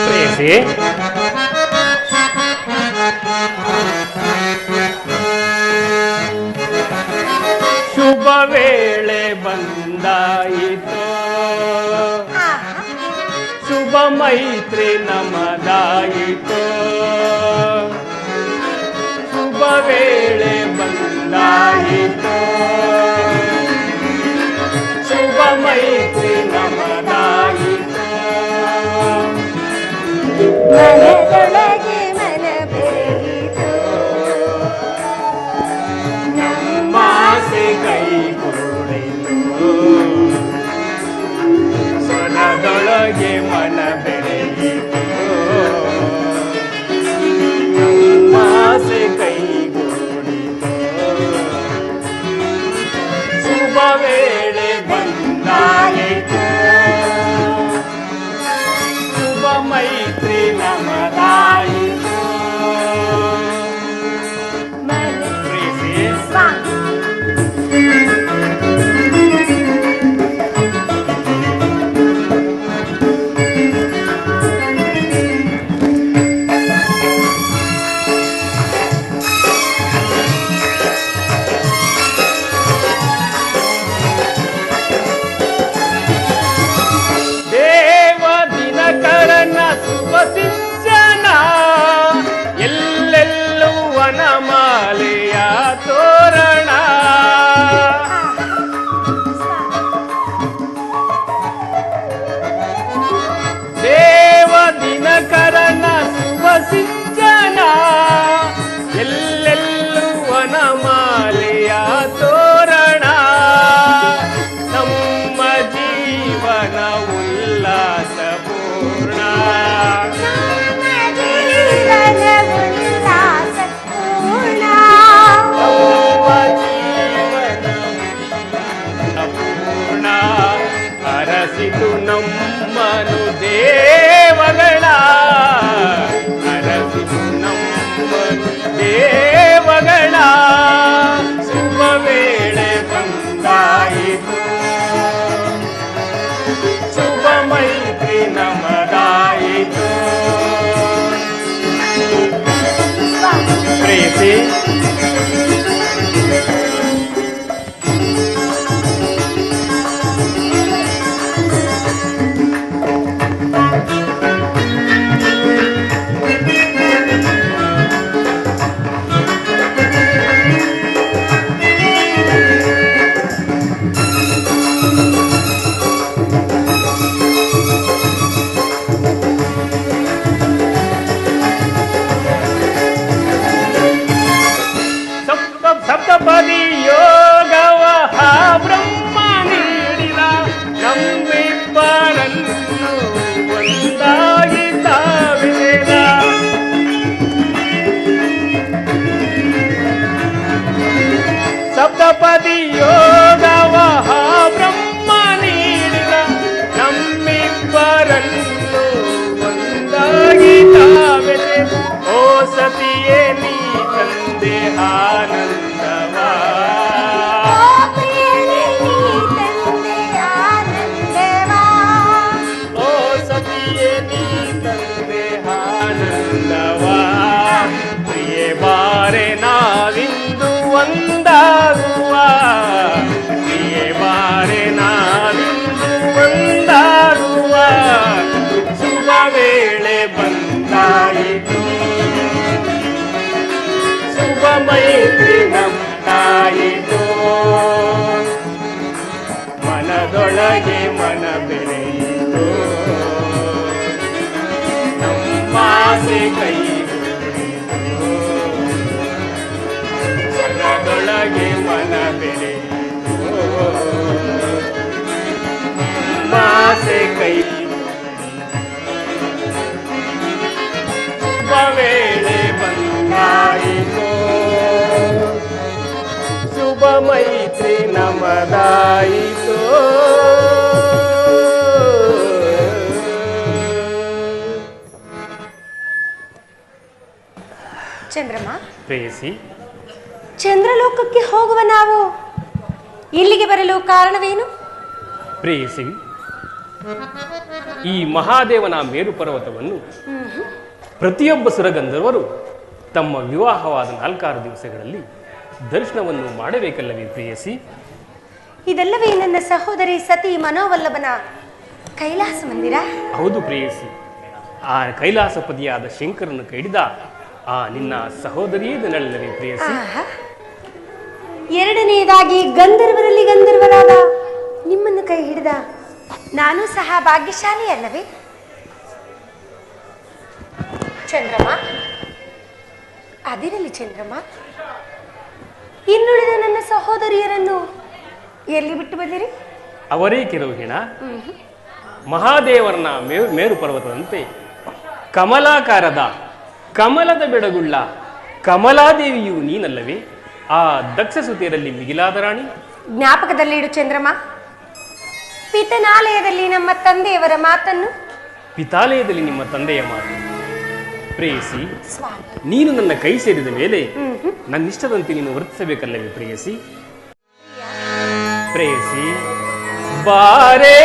ಪ್ರೇಯಸಿ, ಶುಭ ವೇಳೆ ಬಂದಾಯಿತು, ಶುಭ ಮೈತ್ರಿ ನಮದಾಯಿತು. ಶುಭ ವೇಳೆ ಬಂದಾಯಿತು, ಶುಭ ಮೈತ್ರಿ ನಮದಾಯಿತು. ಮನದೊಳಗೆ ಮನ ಬೆರೆಯಿತು, ನಮ್ಮಾಸೆ ಕೈಗೂಡಿತು. ಮನದೊಳಗೆ ಮನ ಬೆರೆಯಿತು, ನಮ್ಮಾಸೆ ಕೈಗೂಡಿತು. ಶುಭ ವೇಳೆ ಬಂದಾಯಿತು, ಶುಭ ಮೈತ್ರಿ ನಮದಾಯಿತು. ಪ್ರೀತಿ, ದೇವ ದಿನಕರನ ಶುಭ ಸಿಂಚನ, ಎಲ್ಲೆಲ್ಲೂ ವನಮಾಲೆಯ ತೋರಣ. ದೇವ ದಿನಕರನ ಶುಭ ಸಿಂಚನ, ಎಲ್ಲೆಲ್ಲೂ ವನಮಾಲೆಯ ತೋರಣ. ನಮ್ಮ ಜೀವನ ಉಲ್ಲಾಸ ಪೂರ್ಣ, ನಮ್ಮ ಜೀವನ ಉಲ್ಲಾಸ ಪೂರ್ಣ. ನಮ್ಮ ಜೀವನ ಪೂರ್ಣ. ಅರಸಿತು ನಮ್ಮನು ದೇವಗಳ, ಅರಸಿತು ನಮ್ಮನು ದೇವಗಳ. ಶುಭ ವೇಳೆ ಬಂದಾಯಿತು, ಶುಭ ಮೈತ್ರಿ ನಮದಾಯಿತು. ಪ್ರೀತಿ, ಸಪ್ತಪದಿ ಯೋಗವ ಬ್ರಹ್ಮ ನೀಡಿದ, ನಮ್ಮಿಬ್ಬರನ್ನು ಒಂದಾಗಿ ತಾವಿದ. ಸಪ್ತಪದಿ ಯೋಗವ ಬ್ರಹ್ಮ ನೀಡಿದ, ನಮ್ಮಿಬ್ಬರನ್ನು ಒಂದಾಗಿ ತಾವಿದೆ. ಓ ಸತಿಯೇ ನೀ ತಂದೆ ಆನಂದವ, ಓ ಪ್ರಿಯನೇ ನೀ ತಂದೆ ಆನಂದವ. ಓ ಸತಿಯೇ ನೀ ತಂದೆ ಆನಂದವ. ಪ್ರಿಯೆ ಬಾರೆ ನಾವಿಂದು ಒಂದಾಗುವ, ಪ್ರಿಯೆ ಬಾರೆ ನಾವಿಂದು ಒಂದಾಗುವ. ಶುಭ ವೇಳೆ ಬಂದಾಯಿತು, ಶುಭ ಮೈತ್ರಿ ನಮ್ದಾಯಿತು. ಮನದೊಳಗೆ ಮನ ಬೆರೆಯಿತು, ನಮ್ಮಾಸೆ ಕೈಗೂಡಿತು. ಮನದೊಳಗೆ ಮನ ಬೆರೆಯಿತು, ನಮ್ಮಾಸೆ ಕೈಗೂಡಿತು. ಶುಭ ವೇಳೆ ಬಂದಾಯಿತು, ಶುಭ ಮೈತ್ರಿ ನಮದಾಯಿತು. ಚಂದ್ರಮ್ಮ, ಪ್ರೇಯಸಿ, ಚಂದ್ರಲೋಕಕ್ಕೆ ಹೋಗುವ ನಾವು ಇಲ್ಲಿಗೆ ಬರಲು ಕಾರಣವೇನು? ಪ್ರೇಯಸಿ, ಈ ಮಹಾದೇವನ ಮೇರು ಪರ್ವತವನ್ನು ಪ್ರತಿಯೊಬ್ಬ ಸುರಗಂಧರ್ವರು ತಮ್ಮ ವಿವಾಹವಾದ 4-6 ದಿವಸಗಳಲ್ಲಿ ದರ್ಶನವನ್ನು ಮಾಡಬೇಕಲ್ಲವೇ ಪ್ರೇಯಸಿ? ಇದೆಲ್ಲವೇ ನನ್ನ ಸಹೋದರಿ ಸತಿ ಮನೋವಲ್ಲಭನ ಕೈಲಾಸ ಮಂದಿರ. ಹೌದು ಪ್ರೇಯಸಿ, ಆ ಕೈಲಾಸಪತಿಯಾದ ಶಂಕರನ್ನು ಕೈಡಿದ ಆ ನಿನ್ನ ಸಹೋದರಿಯೇ ನಳಲ್ಲವೇ ಪ್ರೇಯಸಿ? ಎರಡನೆಯದಾಗಿ ಗಂಧರ್ವರಲ್ಲಿ ಗಂಧರ್ವರಾದ ನಿಮ್ಮನ್ನು ಕೈ ಹಿಡಿದ ನಾನು ಸಹ ಭಾಗ್ಯಶಾಲಿ ಅಲ್ಲವೇ? ಚಂದ್ರಮ್ಮ, ಅದಿರಲಿ ಚಂದ್ರಮ್ಮ, ಇನ್ನುಳಿದ ನನ್ನ ಸಹೋದರಿಯರನ್ನು ಎಲ್ಲಿ ಬಿಟ್ಟು ಬಂದಿರಿ? ಅವರೇ ಕೆಲವು ಹೆಣ ಮಹಾದೇವರನ ಮೇರು ಪರ್ವತದಂತೆ ಕಮಲಾಕಾರದ ಕಮಲದ ಬೆಡಗುಳ್ಳ ಕಮಲಾದೇವಿಯು ನೀನಲ್ಲವೇ? ಆ ದಕ್ಷ ಸುತೆಯರಲ್ಲಿ ಮಿಗಿಲಾದ ರಾಣಿ. ಜ್ಞಾಪಕದಲ್ಲಿಡು ಚಂದ್ರಮ್ಮ, ಪಿತನಾಲಯದಲ್ಲಿ ನಮ್ಮ ತಂದೆಯವರ ಮಾತನ್ನು. ಪಿತಾಲಯದಲ್ಲಿ ನಿಮ್ಮ ತಂದೆಯ ಮಾತು. ಪ್ರೇಯಸಿ, ಸ್ವಾಮಿ, ನೀನು ನನ್ನ ಕೈ ಸೇರಿದ ಮೇಲೆ ನನ್ನಿಷ್ಟದಂತೆ ನೀನು ವರ್ತಿಸಬೇಕಲ್ಲವೇ ಪ್ರೇಯಸಿ? ಪ್ರೇಯಸಿ, ಬಾರೇ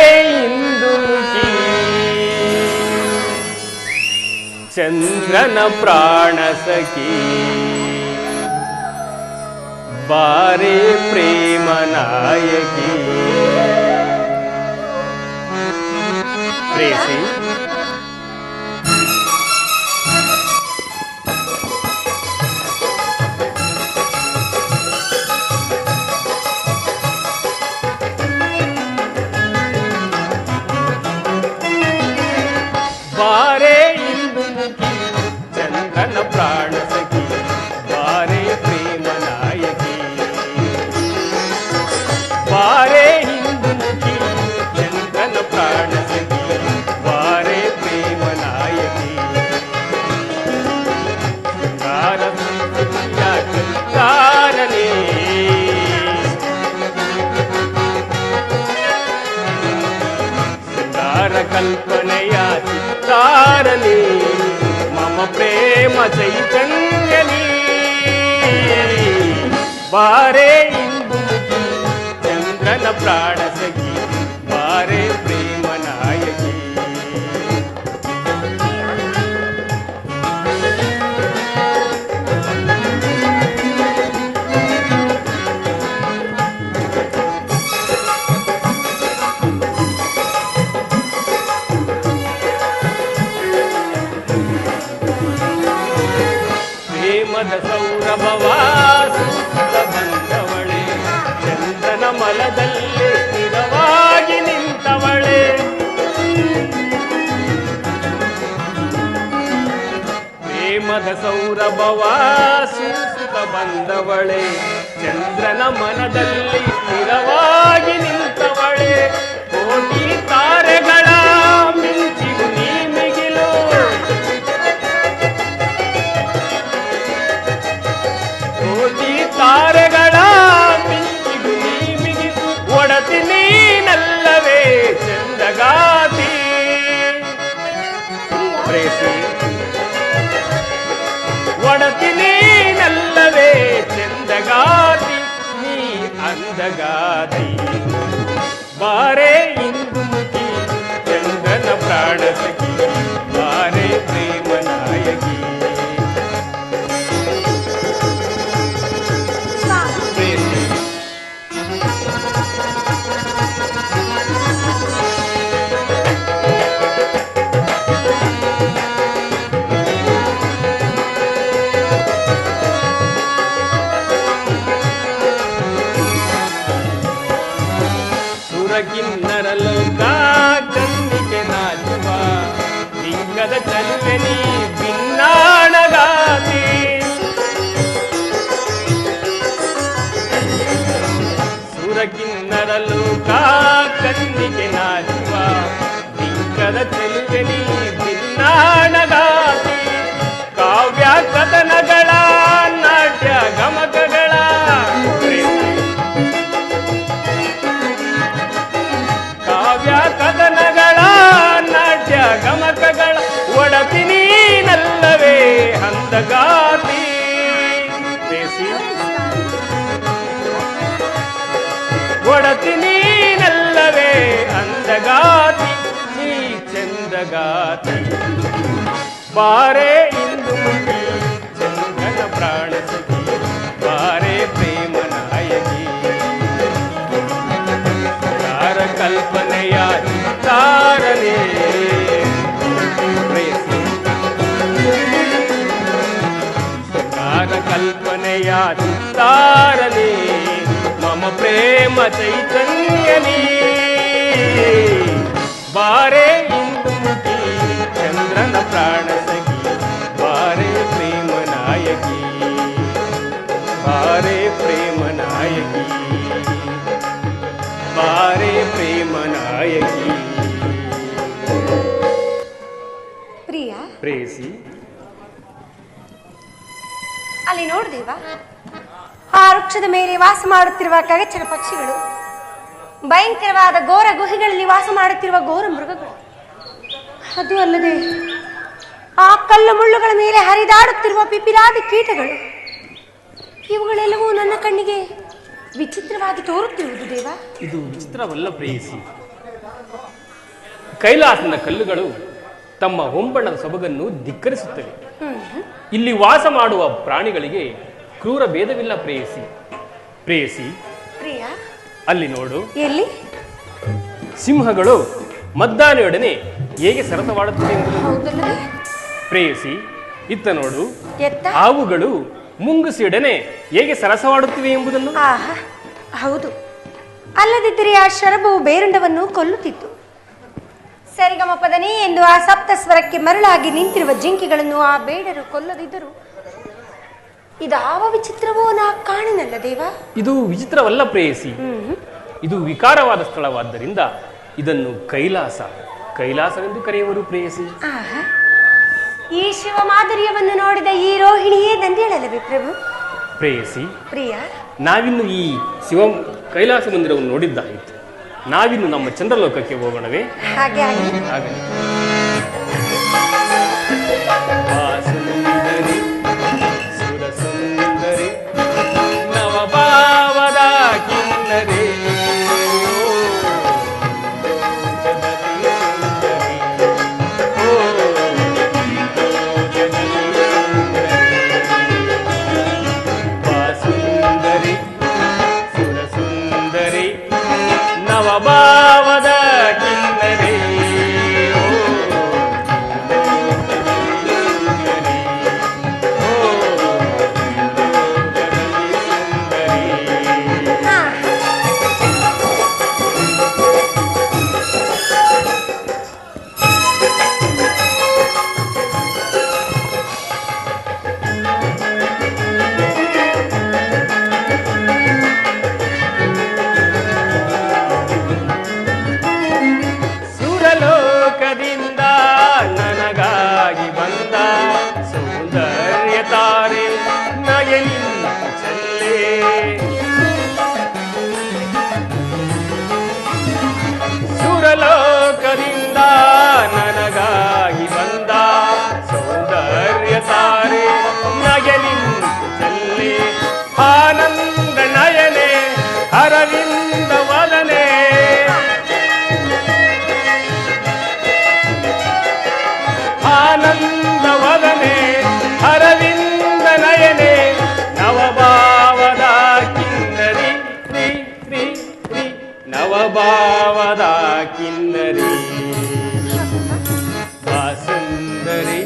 ಇಂದುಮುಖಿ ಚಂದ್ರನ ಪ್ರಾಣ ಸಖಿ, ಬಾರೇ ಪ್ರೇಮ ನಾಯಕಿ. ಪ್ರೇಯಸಿ, ಬಾರೇ ಇಂದುಮುಖಿ ಚಂದ್ರನ ಪ್ರಾಣ ಸಖಿ, ಬಾರೇ ಪ್ರೇಮ ನಾಯಕಿ. ಬಾರೇ ಇಂದುಮುಖಿ ಚಂದ್ರನ ಪ್ರಾಣ ಸಖಿ, ಬಾರೇ ಪ್ರೇಮ ನಾಯಕಿ. ಶೃಂಗಾರ ಸಂಸ್ಕೃತಿಯ ಕಲ್ಕಾರನೇ, ಶೃಂಗಾರ ಕಲ್ಪನೆಯ ತಾರಲಿ ಮಮ ಪ್ರೇಮ ಚೈತನ್ಯಲಿ. ಬಾರೇ ಇಂದುಮುಖಿ ಚಂದ್ರನ ಪ್ರಾಣ ಸಖಿ, ಬಾರೇ ಪ್ರೇಮ ನಾಯಕಿ. ಪ್ರೇಮದ ಸೌರಭವ ಸುತ್ತ ಬಂದವಳೆ, ಚಂದ್ರನ ಮಲದಲ್ಲಿ ಸ್ಥಿರವಾಗಿ ನಿಂತವಳೆ. ಪ್ರೇಮದ ಸೌರಭವ ಸುತ್ತ ಬಂದವಳೆ, ಚಂದ್ರನ ಮನದಲ್ಲಿ ಸ್ಥಿರವಾಗಿ ನಿಂತವಳೆ. ಕೋಟಿ ತಾರೆಗಳ ಮಿಂಚಿಗೂ ನೀ ಮಿಗಿಲು, ಕೋಟಿ ತಾರೆಗಳ ಮಿಂಚಿಗೂ ನೀ ಮಿಗಿಲು. ಒಡತಿ ನೀನಲ್ಲವೇ ಚಂದಗಾತಿ. ಪ್ರೇಯಸಿ, ಒಡತಿ ನೀನಲ್ಲವೇ ಚಂದಗಾತಿ, ನೀ ಅಂದಗಾತಿ. ಬಾರೇ ಇಂದುಮುಖಿ ಚಂದ್ರನ ಪ್ರಾಣ ಸಖಿ, ಬಾರೇ ಪ್ರೇಮ ನಾಯಕಿ. ಪ್ರೇಯಸಿ, ಸುರಕಿನ್ನರ ಲೋಕ ಕಣ್ಣಿಗೆ ನಾಚುವ ಲಿಂಗದ ಚಲುವೆ ನೀ ಭಿನ್ನಾಣಗಾತಿ. ಸುರಕಿನ್ನರ ಲೋಕ ಕಣ್ಣಿಗೆ ನಾಚುವ ಲಿಂಗದ ಚಲುವೆ ನೀ ಭಿನ್ನಾಣಗಾತಿ. ಕಾವ್ಯ ಕಥನಗಳ ನಾಟ್ಯ ಗಮಕಗಳ ಕಾವ್ಯ ಕಥನಗಳ ನಾಟ್ಯ ಗಮಕಗಳ ಒಡತಿ ನೀನಲ್ಲವೇ ಹಂದಗಾತಿ. ಪ್ರೇಯಸಿ, ಖ್ಯಾತಿ ಬಾರೆ ಇಂದು ಮುಖಿ ಚಂದನ ಪ್ರಾಣ ಸಖಿ ಬಾರೆ ಪ್ರೇಮ ನಾಯಕಿ ತಾರ ಕಲ್ಪನೆಯ ತಾರನೇ ತಾರ ಕಲ್ಪನೆಯ ತಾರನೇ ಮಮ ಪ್ರೇಮ ಚೈತನ್ಯನೇ ಬಾರೆ ಇಂದು ಮುಖಿ ಚಂದ್ರನ ಪ್ರಾಣ ಸಖಿ ಬಾರೆ ಪ್ರೇಮ ನಾಯಕಿ ಬಾರೆ ಪ್ರೇಮ ನಾಯಕಿ ಬಾರೆ ಪ್ರೇಮ ನಾಯಕಿ ಪ್ರಿಯ ಪ್ರೇಯಸಿ ಅಲ್ಲಿ ನೋಡ್ದೇವ ಆ ವೃಕ್ಷದ ಮೇಲೆ ವಾಸ ಮಾಡುತ್ತಿರುವ ಕಗಚರ ಪಕ್ಷಿಗಳು, ಭಯಂಕರವಾದ ಘೋರ ಗುಹೆಗಳಲ್ಲಿ ವಾಸ ಮಾಡುತ್ತಿರುವ ಘೋರ ಮೃಗಗಳು, ಅದು ಅಲ್ಲದೆ ಆ ಕಲ್ಲು ಮುಳ್ಳುಗಳ ಮೇಲೆ ಹರಿದಾಡುತ್ತಿರುವ ಪಿಪಿರಾದಿ ಕೀಟಗಳು, ಇವುಗಳೆಲ್ಲವೂ ನನ್ನ ಕಣ್ಣಿಗೆ ವಿಚಿತ್ರವಾಗಿ ತೋರುತ್ತಿರುವುದು ದೇವ. ಇದು ವಿಚಿತ್ರವಲ್ಲ ಪ್ರೇಯಸಿ. ಕೈಲಾಸನ ಕಲ್ಲುಗಳು ತಮ್ಮ ಹೊಂಬಣ್ಣದ ಸೊಬಗನ್ನು ಧಿಕ್ಕರಿಸುತ್ತವೆ. ಇಲ್ಲಿ ವಾಸ ಮಾಡುವ ಪ್ರಾಣಿಗಳಿಗೆ ಕ್ರೂರ ಭೇದವಿಲ್ಲ ಪ್ರೇಯಸಿ. ಪ್ರೇಯಸಿ, ಪ್ರಿಯ ಅಲ್ಲಿ ನೋಡು, ಎಲ್ಲಿ? ಸಿಂಹಗಳು ಮದ್ದಾನೆಯೊಡನೆ ಹೇಗೆ ಸರಸವಾಡುತ್ತದೆ ಎಂಬುದು. ಹೌದಲ್ಲವೇ ಪ್ರೇಯಸಿ, ಇತ್ತ ನೋಡು, ಎತ್ತ? ಹಾವುಗಳು ಮುಂಗುಸಿಯೊಡನೆ ಹೇಗೆ ಸರಸವಾಡುತ್ತಿವೆ ಎಂಬುದನ್ನು. ಆಹಾ, ಹೌದು. ಅಲ್ಲದಿದ್ದರೆ ಆ ಶರಭವು ಬೇರುಂಡವನ್ನು ಕೊಲ್ಲುತ್ತಿತ್ತು. ಸರಿಗಮಪದನೇ ಎಂದು ಆ ಸಪ್ತ ಸ್ವರಕ್ಕೆ ಮರಳಾಗಿ ನಿಂತಿರುವ ಜಿಂಕೆಗಳನ್ನು ಆ ಬೇಡರು ಕೊಲ್ಲದಿದ್ದರು. ಇದಾವ ವಿಚಿತ್ರವೋ ನಾ ಕಾಣಿನಲ್ಲ ದೇವ. ಇದು ವಿಚಿತ್ರವಲ್ಲ ಪ್ರೇಯಸಿ. ಇದು ವಿಕಾರವಾದ ಸ್ಥಳವಾದ್ದರಿಂದ ಇದನ್ನು ಕೈಲಾಸವೆಂದು ಕರೆಯುವರು ಪ್ರೇಯಸಿ. ಆಹಾ, ಈ ಶಿವ ಮಾಧುರ್ಯವನ್ನು ನೋಡಿದ ಈ ರೋಹಿಣಿಯೇ ದಂದೇಳಲ್ಲವೇ ಪ್ರಭು? ಪ್ರೇಯಸಿ, ಪ್ರಿಯ, ನಾವಿನ್ನು ಈ ಕೈಲಾಸ ಮಂದಿರವನ್ನು ನೋಡಿದ್ದಾಯಿತು. ನಾವಿನ್ನು ನಮ್ಮ ಚಂದ್ರಲೋಕಕ್ಕೆ ಹೋಗೋಣವೇ? ಹಾಗೆ ಆಗಿ. ಹಾಗೆ ಸುಂದರಿ ಸುರ ಸುಂದರಿ ನವಭಾವದ ಕಿನ್ನರಿ ಸುಂದರಿ ಸುರ ಸುಂದರಿ ನವಭಾವದ ಕಿನ್ನರಿ ಸುರಲೋಕದಿಂದ ನನಗಾಗಿ ಬಂದ ಸೌಂದರ್ಯ ತಾರೆ ನಯನಿ ಚಲ್ಲೆ ಸುರಲೋಕದಿಂದ ನನಗಾಗಿ ಬಂದ ಸೌಂದರ್ಯ ತಾರೆ ನಯನಿ ಚಲ್ಲೆ ಆನಂದ ನಯನೆ ಅರವಿಂದ ವದನೆ ಆನಂದ ವದನೆ ಅರವಿಂದ ನಯನೆ ನವಭಾವದ ಕಿನ್ನರಿ ಶ್ರೀ ಶ್ರೀ ಶ್ರೀ ನವಭಾವದ ಕಿನ್ನರಿ ಸುಂದರಿ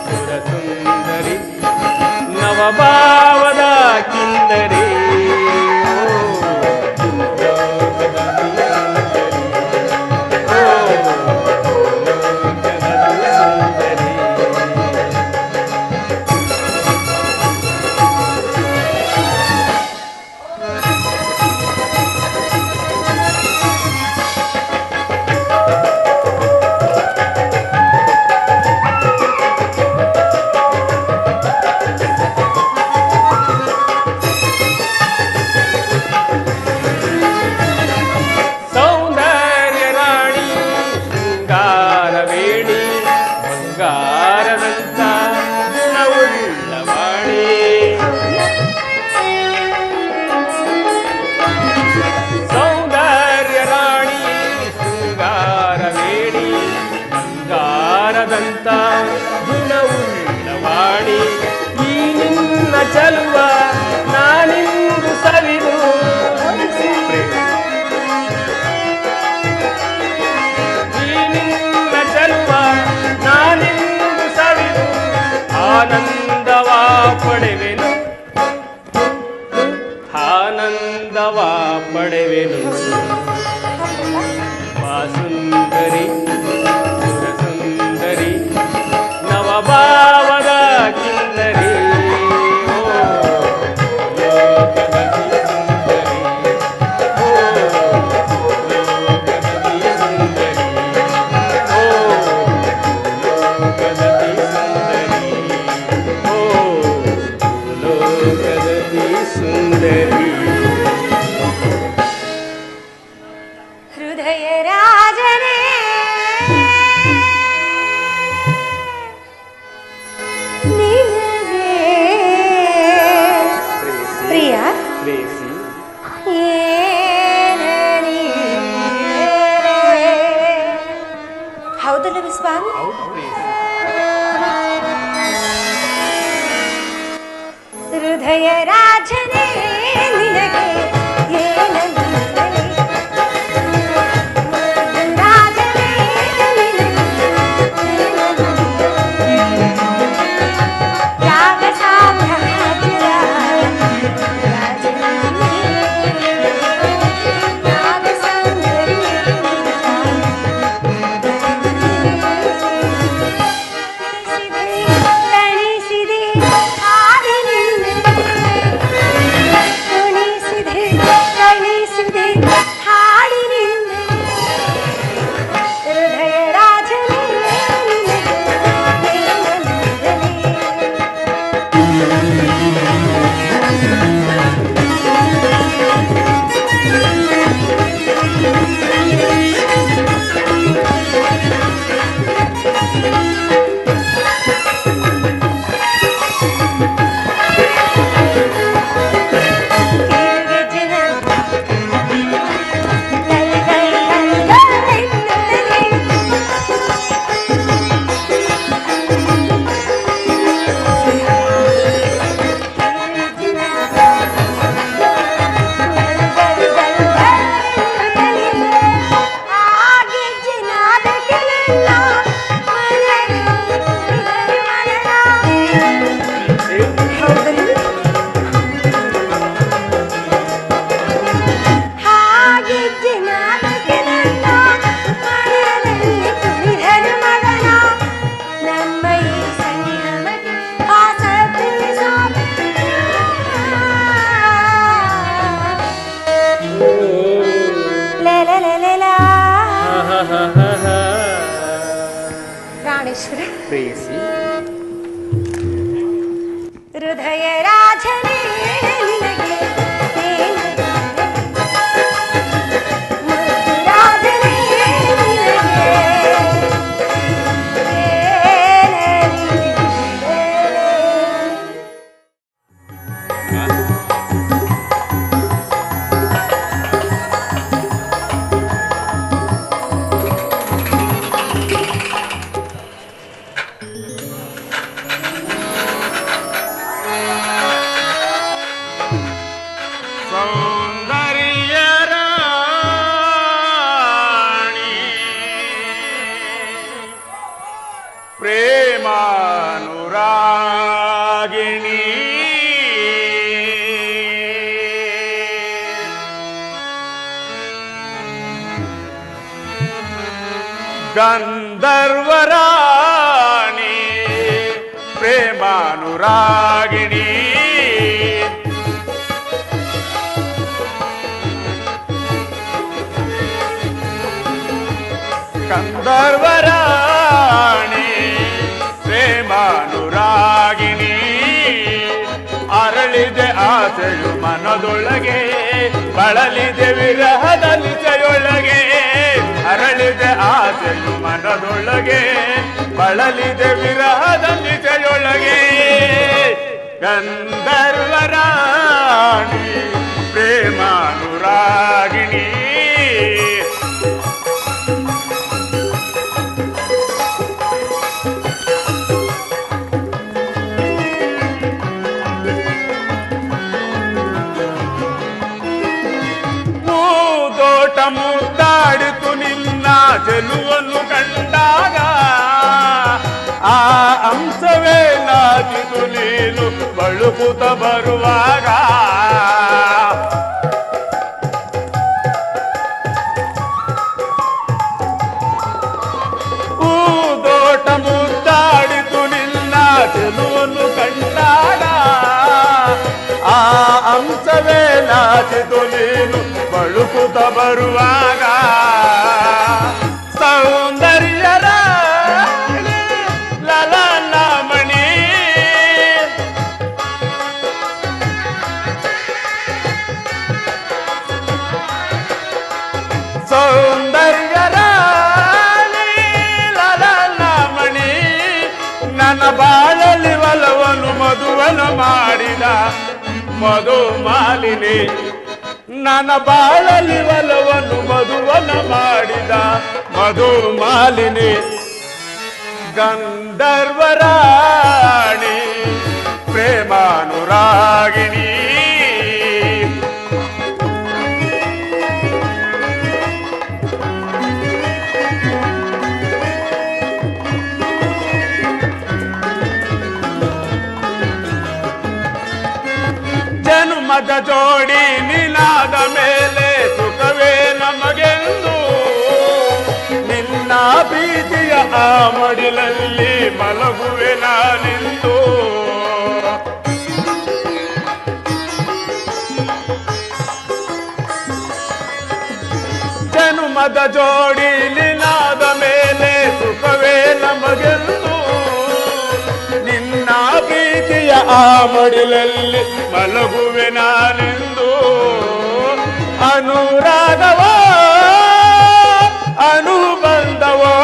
ಸುರ ಸುಂದರಿ ನವಭಾವದ ಕಿನ್ನರಿ ಪಡೆವೆನು ಆನಂದವ ಪಡೆವೆನು ಸುಂದರಿ ಸುಂದರಿ ನವಭಾವದ ಕಿನ್ನರಿ ಹೃದಯ ರಾಜನೇ ನಿನಗೆ ಪ್ರಿಯ ಹೌದಲ್ಲ ವಿಸ್ವಾಮಿ? ಹೃದಯ ರಾಜನೇ ನಿನಗೆ ಪ್ರಾಣೇಶ್ವರ ಪ್ರೇಯಸಿ ಹೃದಯ ರಾಜನೇ ನಿನಗೆ ರಾಜನೇ ಪ್ರೇಮಾನುರಾಗಿಣಿ ಗಂಧರ್ವರಾಣಿ ಪ್ರೇಮಾನುರಾಗಿಣಿ ಗಂಧರ್ವರಾಣಿ ಪ್ರೇಮಾನುರಾಗಿಣಿ ಅರಳಿದೆ ಆಸೆಯು ಮನದೊಳಗೆ ಬಳಲಿದೆ ವಿರಹದ ನಿಚೆಯೊಳಗೆ ಅರಳಿದೆ ಆಸೆಯು ಮನದೊಳಗೆ ಬಳಲಿದೆ ವಿರಹದ ನಿಚೆಯೊಳಗೆ ಗಂಧರ್ವರಾಣಿ ಪ್ರೇಮಾನುರಾಗಿಣಿ ಮುದ್ದಾಡಿತು ನಿನ್ನ ಚೆಲುವನ್ನು ಕಂಡಾಗ ಆ ಅಂಶವೇ ನಾಚಿತು ನೀನು ಬಳು ಬಳುಕುತ ಬರುವಾಗ ಊದೋಟ ಮುದ್ದಾಡಿತು ನಿನ್ನ ಚೆಲುವನ್ನು ಕಂಡಾಗ ಆ ಅಂಶವೇ ನಾಚಿತು ನೀನು ಬಳುಕುತ ಬರುವಾಗ ಸೌಂದರ್ಯರ ಲಲನಮಣಿ ಸೌಂದರ್ಯರ ಲಲನಮಣಿ ನನ್ನ ಬಾಳಲಿ ಒಲವನ್ನು ಮಧುವನ ಮಾಡಿದ ಮಧುಮಾಲಿನಿ ನನ್ನ ಬಾಳಲಿ ಒಲವನ್ನು ಮಧುವನ ಮಾಡಿದ ಮಧುಮಾಲಿನಿ ಗಂಧರ್ವರಾಣಿ ಪ್ರೇಮಾನುರಾಗಿಣಿ ಜನುಮದ ಜೋಡಿ ನಿನಾದ ಮೇಲೆ ಸುಖವೇ ನಮಗೆಂದು ನಿನ್ನ ಪ್ರೀತಿಯ ಆ ಮಡಿಲಲ್ಲಿ ಮಲಗುವೆ ನಾನೆಂದು ಜನುಮದ ಜೋಡಿ ನಿನಾದ ಮೇಲೆ ಸುಖವೇ ನಮಗೆಂದು ನಿನ್ನ ಪ್ರೀತಿಯ ಆ ಮಡಿಲಲ್ಲಿ ಮಲಗುವೆ ನಾನೆಂದು ಅನುರಾಗವೋ ಅನುಬಂಧವೋ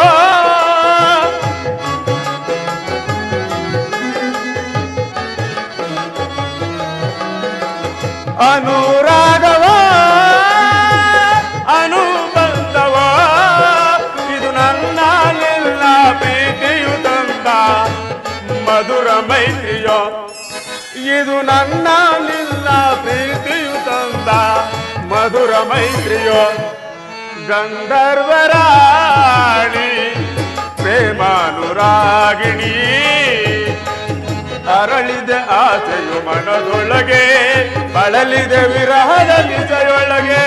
ಅನುರಾಗವೋ ಅನುಬಂಧವೋ ಇದು ನನ್ನ ನಿನ್ನ ಪ್ರೀತಿಯು ತಂದ ಮಧುರ ಮೈತ್ರಿಯೋ ಇದು ನನ್ನ ನಿನ್ನ ಪ್ರೀತಿಯು ತಂದ ಮಧುರ ಮೈತ್ರಿಯೋ ಗಂಧರ್ವರಾಣಿ ಪ್ರೇಮಾನುರಾಗಿಣಿ ಅರಳಿದೆ ಆಸೆಯು ಮನದೊಳಗೆ ಬಳಲಿದೆ ವಿರಹದ ನಿಜಯೊಳಗೆ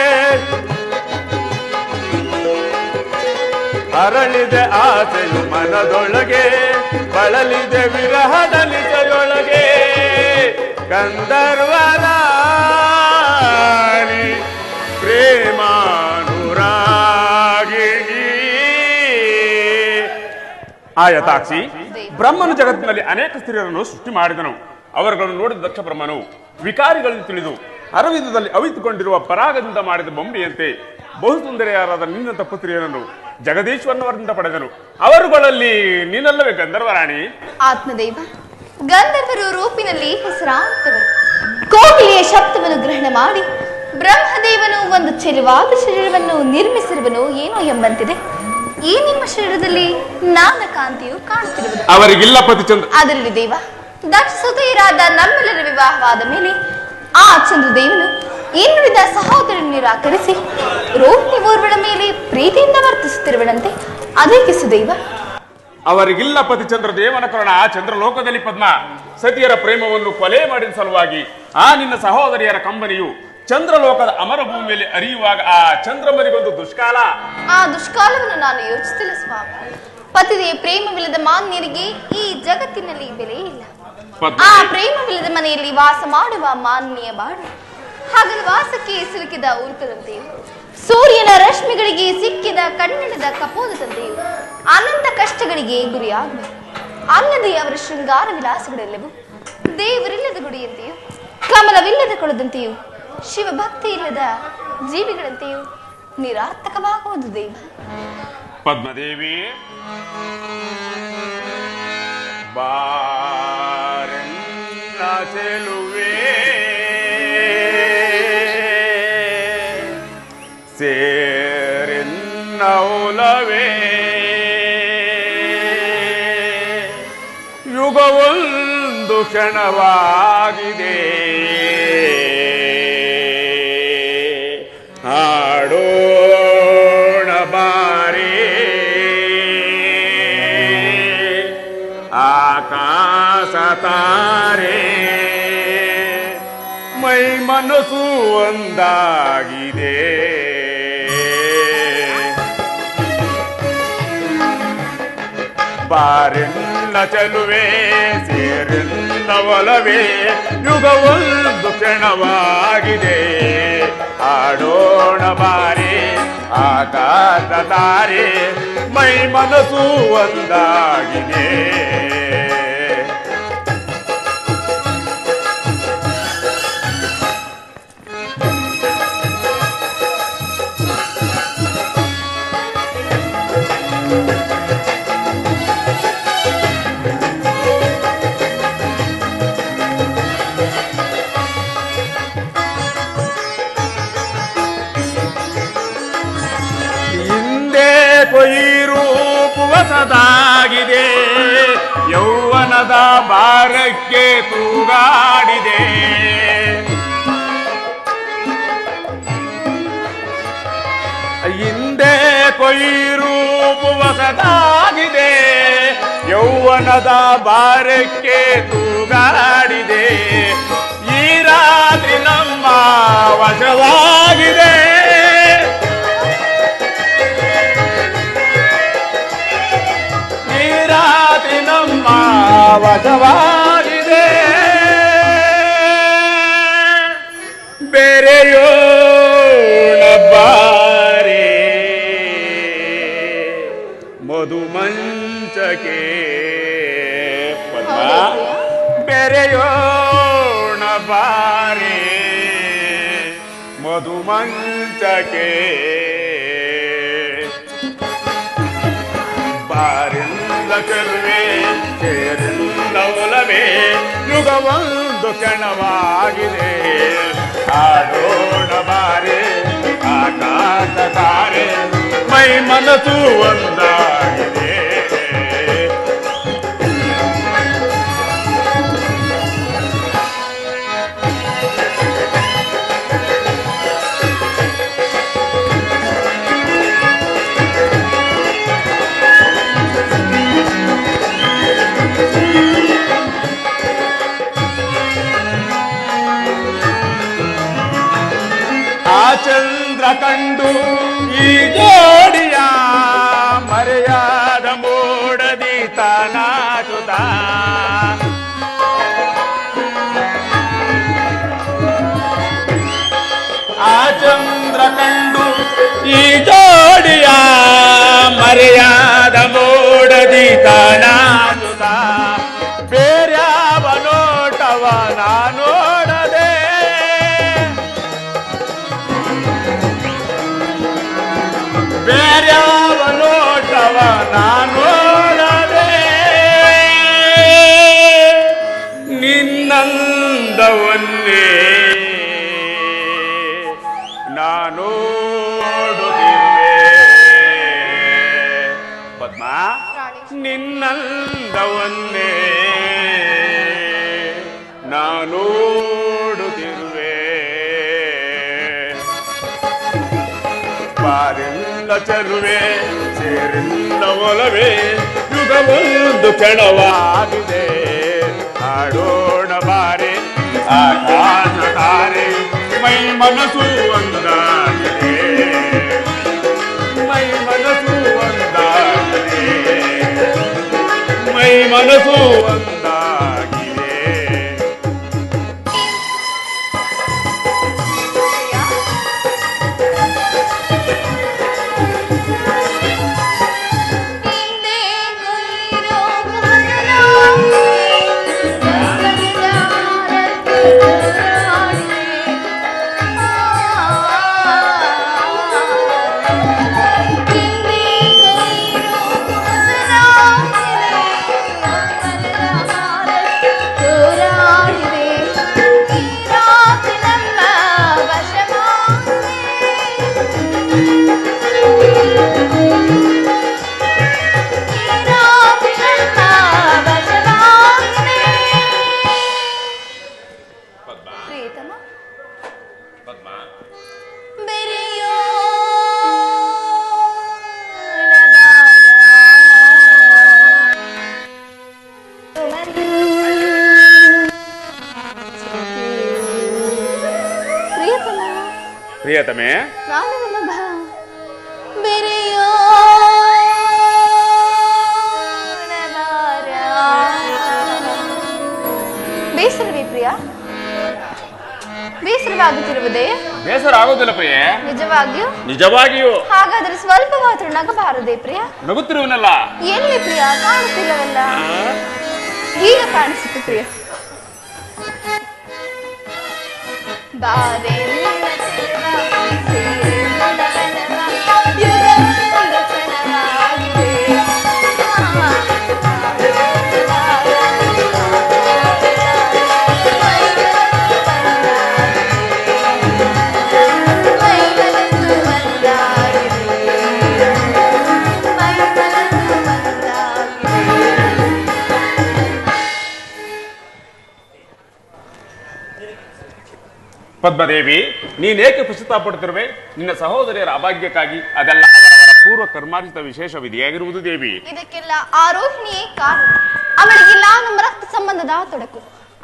ಅರಳಿದೆ ಆಸೆಯು ಮನದೊಳಗೆ ಬಳಲಿದೆ ವಿರಹದ ನಿಜಯೊಳಗೆ ಗಂಧರ್ವರಾಣಿ ಪ್ರೇಮಾನುರಾಗಿಣಿ. ಆ ಯಥಾಕ್ಷಿ ಬ್ರಹ್ಮನು ಜಗತ್ತಿನಲ್ಲಿ ಅನೇಕ ಸ್ತ್ರೀಯರನ್ನು ಸೃಷ್ಟಿ ಮಾಡಿದನು. ಅವರುಗಳನ್ನು ನೋಡಿದ ದಕ್ಷ ಬ್ರಹ್ಮನು ವಿಕಾರಿಗಳನ್ನು ತಿಳಿದು ಅರವಿಂದದಲ್ಲಿ ಅವಿತುಕೊಂಡಿರುವ ಪರಾಗದಿಂದ ಮಾಡಿದ ಬೊಂಬೆಯಂತೆ ಬಹುಸುಂದರಿಯರಾದ ನಿನ್ನಂತ ಪುತ್ರಿಯರನ್ನು ಜಗದೀಶ್ವರನವರಿಂದ ಪಡೆದನು. ಅವರುಗಳಲ್ಲಿ ನೀನಲ್ಲವೇ ಗಂಧರ್ವರಾಣಿ? ಆತ್ಮದೇವ, ಗಂಧರ್ವರು ರೂಪಿನಲ್ಲಿ ಹೆಸರಾಂತವರು. ಕೋಗಿಲೆಯ ಶಬ್ದವನ್ನು ಗ್ರಹಣ ಮಾಡಿ ಬ್ರಹ್ಮದೇವನು ಒಂದು ಚೆಲುವಾದ ಶರೀರವನ್ನು ನಿರ್ಮಿಸಿರುವನು ಏನೋ ಎಂಬಂತಿದೆ. ಈ ನಿಮ್ಮ ಶರೀರದಲ್ಲಿ ನಾನ ಕಾಂತಿಯು ಕಾಣುತ್ತಿರುವುದು ಅವರಿಗಿಲ್ಲ ಪತಿಚಂದ್ರ. ಅದರಲ್ಲಿ ದೇವ, ದಕ್ಷ ಸುತೆಯರಾದ ನಮ್ಮೆಲ್ಲರ ವಿವಾಹವಾದ ಮೇಲೆ ಆ ಚಂದ್ರದೇವನು ಇನ್ನುಳಿದ ಸಹೋದರನ್ನು ನಿರಾಕರಿಸಿ ರೋಹಿಣಿ ಊರ್ವಳ ಮೇಲೆ ಪ್ರೀತಿಯಿಂದ ವರ್ತಿಸುತ್ತಿರುವನಂತೆ. ಅದಕ್ಕೆ ಸುದೈವ, ಅವರಿಗಿಲ್ಲ ಪತಿಚಂದ್ರ ದೇವನ ಕರುಣ. ಆ ಚಂದ್ರಲೋಕದಲ್ಲಿ ಪದ್ಮ ಸತಿಯರ ಪ್ರೇಮವನ್ನು ಕೊಲೆ ಮಾಡಿದ ಸಲುವಾಗಿ ಆ ನಿನ್ನ ಸಹೋದರಿಯರ ಕಂಬನಿಯು ಚಂದ್ರಲೋಕದ ಅಮರ ಭೂಮಿಯಲ್ಲಿ ಅರಿಯುವಾಗ ಆ ಚಂದ್ರಮನಿಗೊಂದು ದುಷ್ಕಾಲ. ಆ ದುಷ್ಕಾಲವನ್ನು ನಾನು ಯೋಚಿಸುತ್ತಿಲ್ಲ ಸ್ವಾಮಿ. ಪತಿದೇ ಪ್ರೇಮವಿಲ್ಲದ ಮಾನ್ಯರಿಗೆ ಈ ಜಗತ್ತಿನಲ್ಲಿ ಬೆಲೆ ಇಲ್ಲ. ಆ ಪ್ರೇಮವಿಲ್ಲದ ಮನೆಯಲ್ಲಿ ವಾಸ ಮಾಡುವ ಮಾನ್ಯ ಬಾಳು ಹಗಲು ವಾಸಕ್ಕೆ ಸಿಲುಕಿದ ಉರುಕದಂತೆಯೂ ಸೂರ್ಯನ ರಶ್ಮಿಗಳಿಗೆ ಸಿಕ್ಕಿದ ಕಣ್ಣಿಣದ ಕಪೋದದಂತೆಯೂ ಅನಂತ ಕಷ್ಟಗಳಿಗೆ ಗುರಿಯಾಗಬೇಕು. ಅಲ್ಲದೆ ಅವರ ಶೃಂಗಾರ ವಿಲಾಸಗಳೆಲ್ಲವೂ ದೇವರಿಲ್ಲದ ಗುಡಿಯಂತೆಯೂ ಕಮಲವಿಲ್ಲದ ಕೊಳದಂತೆಯೂ ಶಿವಭಕ್ತಿ ಇಲ್ಲದ ಜೀವಿಗಳಂತೆಯೂ ನಿರಾರ್ಥಕವಾಗುವುದು ದೇವ. ಪದ್ಮದೇವಿ ಬಾರೆನ್ನ ಚೆಲುವೆ ಸೇರೆನ್ನೌಲವೇ ಯುಗವೊಂದು ಕ್ಷಣವಾಗಿದೆ ಹಾಡೋಣ ಬಾರಿ ಆಕಾಶ ತಾರೆ ಮೈ ಮನಸ್ಸು ಒಂದಾಗಿದೆ. ಬಾರೆಲ್ಲ ಚೆಲುವೆ ಸೇರೆಲ್ಲ ಒಲವೇ ಯುಗವೊಂದು ಕ್ಷಣವಾಗಿದೆ. ಆಡೋಣ ಬಾರಿ ಆಕಾಶ ತಾರೆ ಮೈ ಮನಸ್ಸು ಒಂದಾಗಿದೆ. ಕೊಯ್ಯಿರೂಪು ಹೊಸದಾಗಿದೆ, ಯೌವನದ ಭಾರಕ್ಕೆ ತೂಗಾಡಿದೆ. ಹಿಂದೆ ಕೊಯ್ಯಿರೂಪು ಹೊಸದಾಗಿದೆ, ಯೌವನದ ಭಾರಕ್ಕೆ ತೂಗಾಡಿದೆ. ಈ ರಾತ್ರಿ ನಮ್ಮ ವಶವಾಗಿದೆ. ನಮ್ಮ ವಶವಾಗಿದೆ. ಬೆರೆಯೋಣ ಬಾರೆ ಮಧುಮಂಚಕೆ ಪದ್ಮ. ಬೆರೆಯೋಣ ಬಾರೆ ಮಧುಮಂಚಕೆ. ಬಾರೆಲ್ಲ ಚೆಲುವೆ ಸೇರೆಲ್ಲ ಒಲವೇ ಯುಗವೊಂದು ಕ್ಷಣವಾಗಿದೆ. ಆಡೋಣ ಬಾರೆ ಆಕಾಶ ತಾರೆ ಮೈ ಮನಸ್ಸು ಒಂದಾಗಿದೆ. ಚಂದ್ರ ಕಂಡು ಈ ಜೋಡಿಯ ಮರೆಯಾದ ಮೋಡದಿ ತಾನಾಚುತ. ಆ ಚಂದ್ರ ಕಂಡು ಈ ಜೋಡಿಯ ಮರೆಯಾದ ಮೋಡದಿ ತಾನಾಚುತ. ಬೇರ್ಯಾವ ನೋಟವ ನಾನೋಡದೆ, ಬೇರ್ಯಾವ ನೋಟವ ನಾನೋಡದೆ. ನಿನ್ನಂದವನ್ನೇ ನಾನೋಡುತ್ತಿರುವೆ ಪದ್ಮ. ನಿನ್ನಂದವನ್ನೇ ನಾನೋಡುತ್ತಿರುವೆ. ಬಾರೆಲ್ಲ ಚೆಲುವೆ ಸೇರೆಲ್ಲ ಒಲವೇ ಯುಗವೊಂದು ಕ್ಷಣವಾಗಿದೆ. ಆಡೋಣ ಬಾರೆ ಆಕಾಶ ತಾರೆ ಮೈ ಮನಸ್ಸು ಒಂದಾಗಿದೆ. ಮೈ ಮನಸ್ಸು ಒಂದಾಗಿದೆ. ಮೈ ಮನಸ್ಸು ಒಂದಾಗಿದೆ. ಪ್ರಿಯತಮೆ, ನಾನು ನನ್ನ ಬೇರೆಯೋ ಬೇಸರವೇ ಪ್ರಿಯ? ಬೇಸರವಾಗುತ್ತಿರುವುದೇ? ಬೇಸರ ಆಗೋದಿಲ್ಲ ಪ್ರಿಯ. ನಿಜವಾಗಿಯೂ? ನಿಜವಾಗಿಯೂ. ಹಾಗಾದ್ರೆ ಸ್ವಲ್ಪ ಮಾತ್ರ ನಗಬಾರದೆ ಪ್ರಿಯ? ನಗುತ್ತಿರುವನಲ್ಲ. ಏನಿದೆ ಪ್ರಿಯ? ಕಾಣುತ್ತಿಲ್ಲವಲ್ಲ? ಈಗ ಕಾಣಿಸುತ್ತೆ ಪ್ರಿಯ. ಬಾರೆ ಪದ್ಮದೇವಿ, ನೀನೇಕೆ ಪಶ್ಚಾತ್ತಾಪಡುತ್ತಿರುವೆ? ನಿನ್ನ ಸಹೋದರಿಯರ ಅಭಾಗ್ಯಕ್ಕಾಗಿ ಅದೆಲ್ಲ ಅವರವರ ಪೂರ್ವ ಕರ್ಮಾರ್ಜಿತ ವಿಶೇಷ ವಿಧಿಯಾಗಿರುವುದು ದೇವಿ. ಇದಕ್ಕೆಲ್ಲ ಆರೋಹಿಣಿಯೇ ಕಾರಣ. ಅವಳಿಗಿಲ್ಲ ನಮ್ಮ ರಕ್ತ ಸಂಬಂಧದ ತೊಡಕು.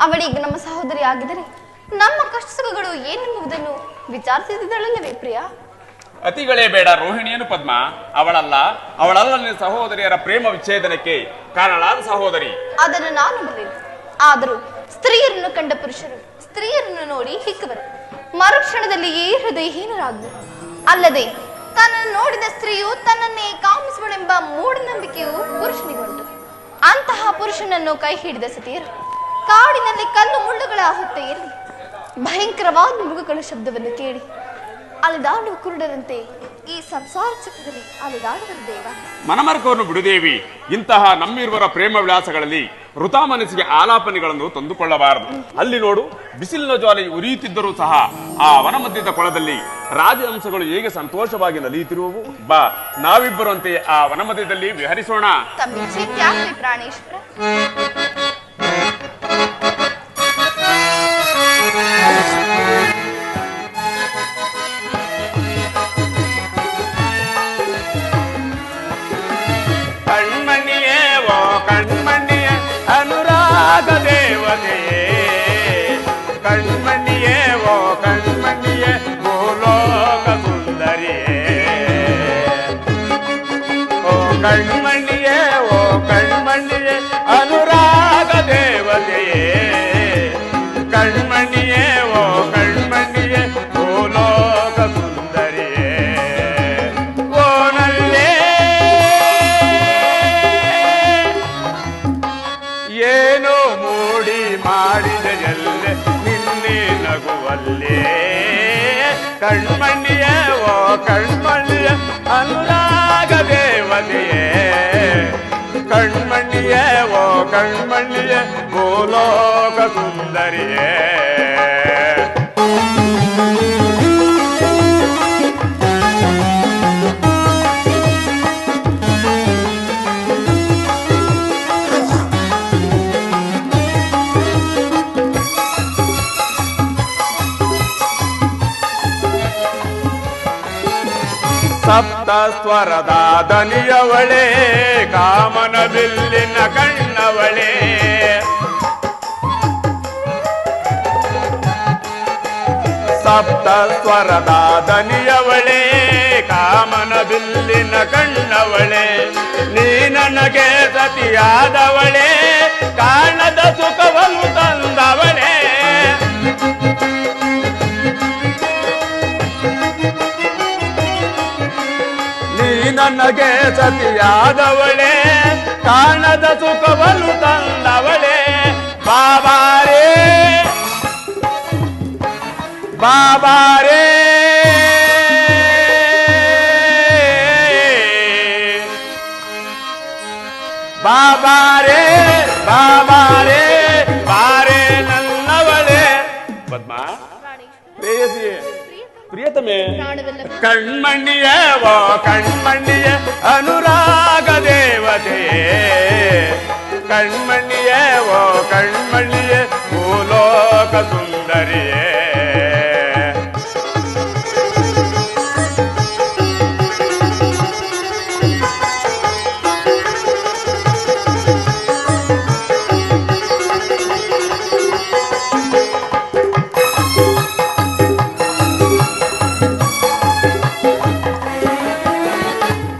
ಅವಳಿಗೆ ನಮ್ಮ ಸಹೋದರಿ ಆಗಿದರೆ ನಮ್ಮ ಕಷ್ಟ ಸುಖಗಳು ಏನೆಂಬುದನ್ನು ವಿಚಾರಿಸಿದಳಲ್ಲವೇ ಪ್ರಿಯ? ಅತಿಗಳೇ ಬೇಡ ರೋಹಿಣಿಯನ್ನು ಪದ್ಮ. ಅವಳಲ್ಲ ನಿನ್ನ ಸಹೋದರಿಯರ ಪ್ರೇಮ ವಿಚ್ಛೇದನಕ್ಕೆ ಕಾರಣಳಾದ ಸಹೋದರಿ. ಅದನ್ನು ನಾನು ಬರಲಿಲ್ಲ. ಆದರೂ ಸ್ತ್ರೀಯರನ್ನು ಕಂಡ ಪುರುಷರು ಸ್ತ್ರೀಯರನ್ನು ನೋಡಿ ಹಿಕ್ಕವರು ಮರುಕ್ಷಣದಲ್ಲಿಯೇ ಹೃದಯಹೀನರಾಗುವರು. ಅಲ್ಲದೆ ತನ್ನನ್ನು ನೋಡಿದ ಸ್ತ್ರೀಯು ತನ್ನನ್ನೇ ಕಾಮಿಸುವಳೆಂಬ ಮೂಢನಂಬಿಕೆಯು ಪುರುಷನಿಗುಂಟು. ಅಂತಹ ಪುರುಷನನ್ನು ಕೈ ಹಿಡಿದ ಸತಿಯರು ಕಾಡಿನಲ್ಲಿ ಕಲ್ಲು ಮುಳ್ಳುಗಳ ಹೊತ್ತೆಯಲ್ಲಿ ಭಯಂಕರವಾದ ಮೃಗಗಳ ಶಬ್ದವನ್ನು ಕೇಳಿ ಅಲೆದಾಡುವ ಕುರುಡರಂತೆ ಈ ಸಂಸಾರ ಚಕ್ರದಲ್ಲಿ ಅಲೆದಾಡುವರು ದೇವ. ಮನಮರ್ಕವನ್ನು ಬಿಡುದೇವಿ. ಇಂತಹ ನಮ್ಮಿರುವರ ಪ್ರೇಮ ವಿಳಾಸಗಳಲ್ಲಿ ವೃಥಾ ಮನಸ್ಸಿಗೆ ಆಲಾಪನೆಗಳನ್ನು ತಂದುಕೊಳ್ಳಬಾರದು. ಅಲ್ಲಿ ನೋಡು, ಬಿಸಿಲಿನ ಜ್ವಾಲೆ ಉರಿಯುತ್ತಿದ್ದರೂ ಸಹ ಆ ವನಮಧ್ಯದ ಕೊಳದಲ್ಲಿ ರಾಜಹಂಸಗಳು ಹೇಗೆ ಸಂತೋಷವಾಗಿ ನಲಿಯುತ್ತಿರುವವು. ಬಾ, ನಾವಿಬ್ಬರಂತೆ ಆ ವನಮಧ್ಯದಲ್ಲಿ ವಿಹರಿಸೋಣ. ಪ್ರಾಣೇಶ್ವರ, ದೇವತೆಯೇ ಕಣ್ಮಣಿಯೇ, ಓ ಕಣ್ಮಣಿಯೇ, ಭೂಲೋಕ ಸುಂದರಿಯೇ. ಓ ಕಣ್ಮಣಿಯೇ, ಓ ಕಣ್ಮಣಿಯೇ, ಅನುರಾಗ ದೇವತೆಯೇ. ಕಣ್ಮಣಿಯೇ, ಓ ಕಣ್ಮಣಿಯೇ, ಭೂಲೋಕ ಸುಂದರಿಯೇ. ಓ ನಲ್ಲೇ ಏನೋ ಮೂಡಿ ಮಾಡಿದ ಎಲ್ಲೆ ನಿನ್ನೆ ನಗುವಲ್ಲೇ. ಕಣ್ಮಣಿಯೇ, ಓ ಕಣ್ಮಣಿಯೇ, ಅನುರಾಗ ದೇವತೆಯೇ. ಕಣ್ಮಣಿಯೇ, ಓ ಕಣ್ಮಣಿಯೇ, ಭೂಲೋಕ ಸುಂದರಿಯೇ. ಸಪ್ತ ಸ್ವರದ ದನಿಯವಳೆ, ಕಾಮನ ಬಿಲ್ಲಿನ ಕಣ್ಣವಳೆ. ಸಪ್ತ ಸ್ವರದ ದನಿಯವಳೆ, ಕಾಮನ ಬಿಲ್ಲಿನ ಕಣ್ಣವಳೆ. ನೀ ನನಗೆ ಸತಿಯಾದವಳೆ, ಕಾಣದ ಸುಖವನ್ನು ತಂದವಳೆ. ನನಗೆ ಸತಿಯಾದವಳೆ, ಕಾಣದ ಸುಖವನ್ನು ತಂದವಳೆ. ಬಾಬಾರೇ ಬಾಬಾರೇ, ಬಾಬಾರೇ ಬಾಬಾರೇ, ಬಾರೇ ನನ್ನವಳೆ. ಪದ್ಮ, ಪ್ರೇಯಸಿಯೇ, ಪ್ರಿಯತಮೆ, ಕಣ್ಮಣಿಯೇ, ಓ ಕಣ್ಮಣಿಯೇ, ಅನುರಾಗ ದೇವತೆಯೇ. ಕಣ್ಮಣಿಯೇ, ಓ ಕಣ್ಮಣಿಯೇ, ಭೂಲೋಕ ಸುಂದರಿಯೇ.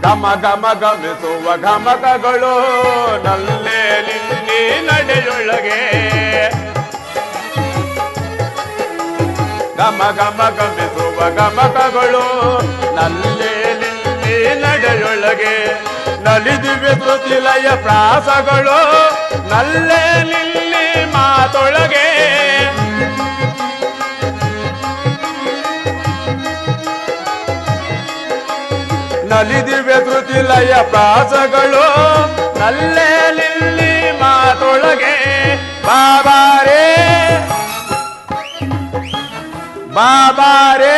ಘಮ ಘಮ ಗಮಿಸುವ ಘಮಕಗಳು ನಲ್ಲೇ ನಿನ್ನೆ ನಡೆಯೊಳಗೆ ಘಮ ಘಮ ಗಮಿಸುವ ಗಮಕಗಳು ನಲ್ಲೇ ನಿನ್ನೆ ನಡೆಯೊಳಗೆ ನಲಿದಿವೆ ಶ್ರುತಿಲಯ ಪ್ರಾಸಗಳು ನಲ್ಲೇ ನಿಲ್ಲಿ ಮಾತೊಳಗೆ ನಲಿದಿವೆ ಶ್ರುತಿಲಯ ಪ್ರಾಸಗಳು ನಲ್ಲೇ ನಿಲ್ಲಿ ಮಾತೊಳಗೆ ಬಾಬಾರೇ ಬಾಬಾರೇ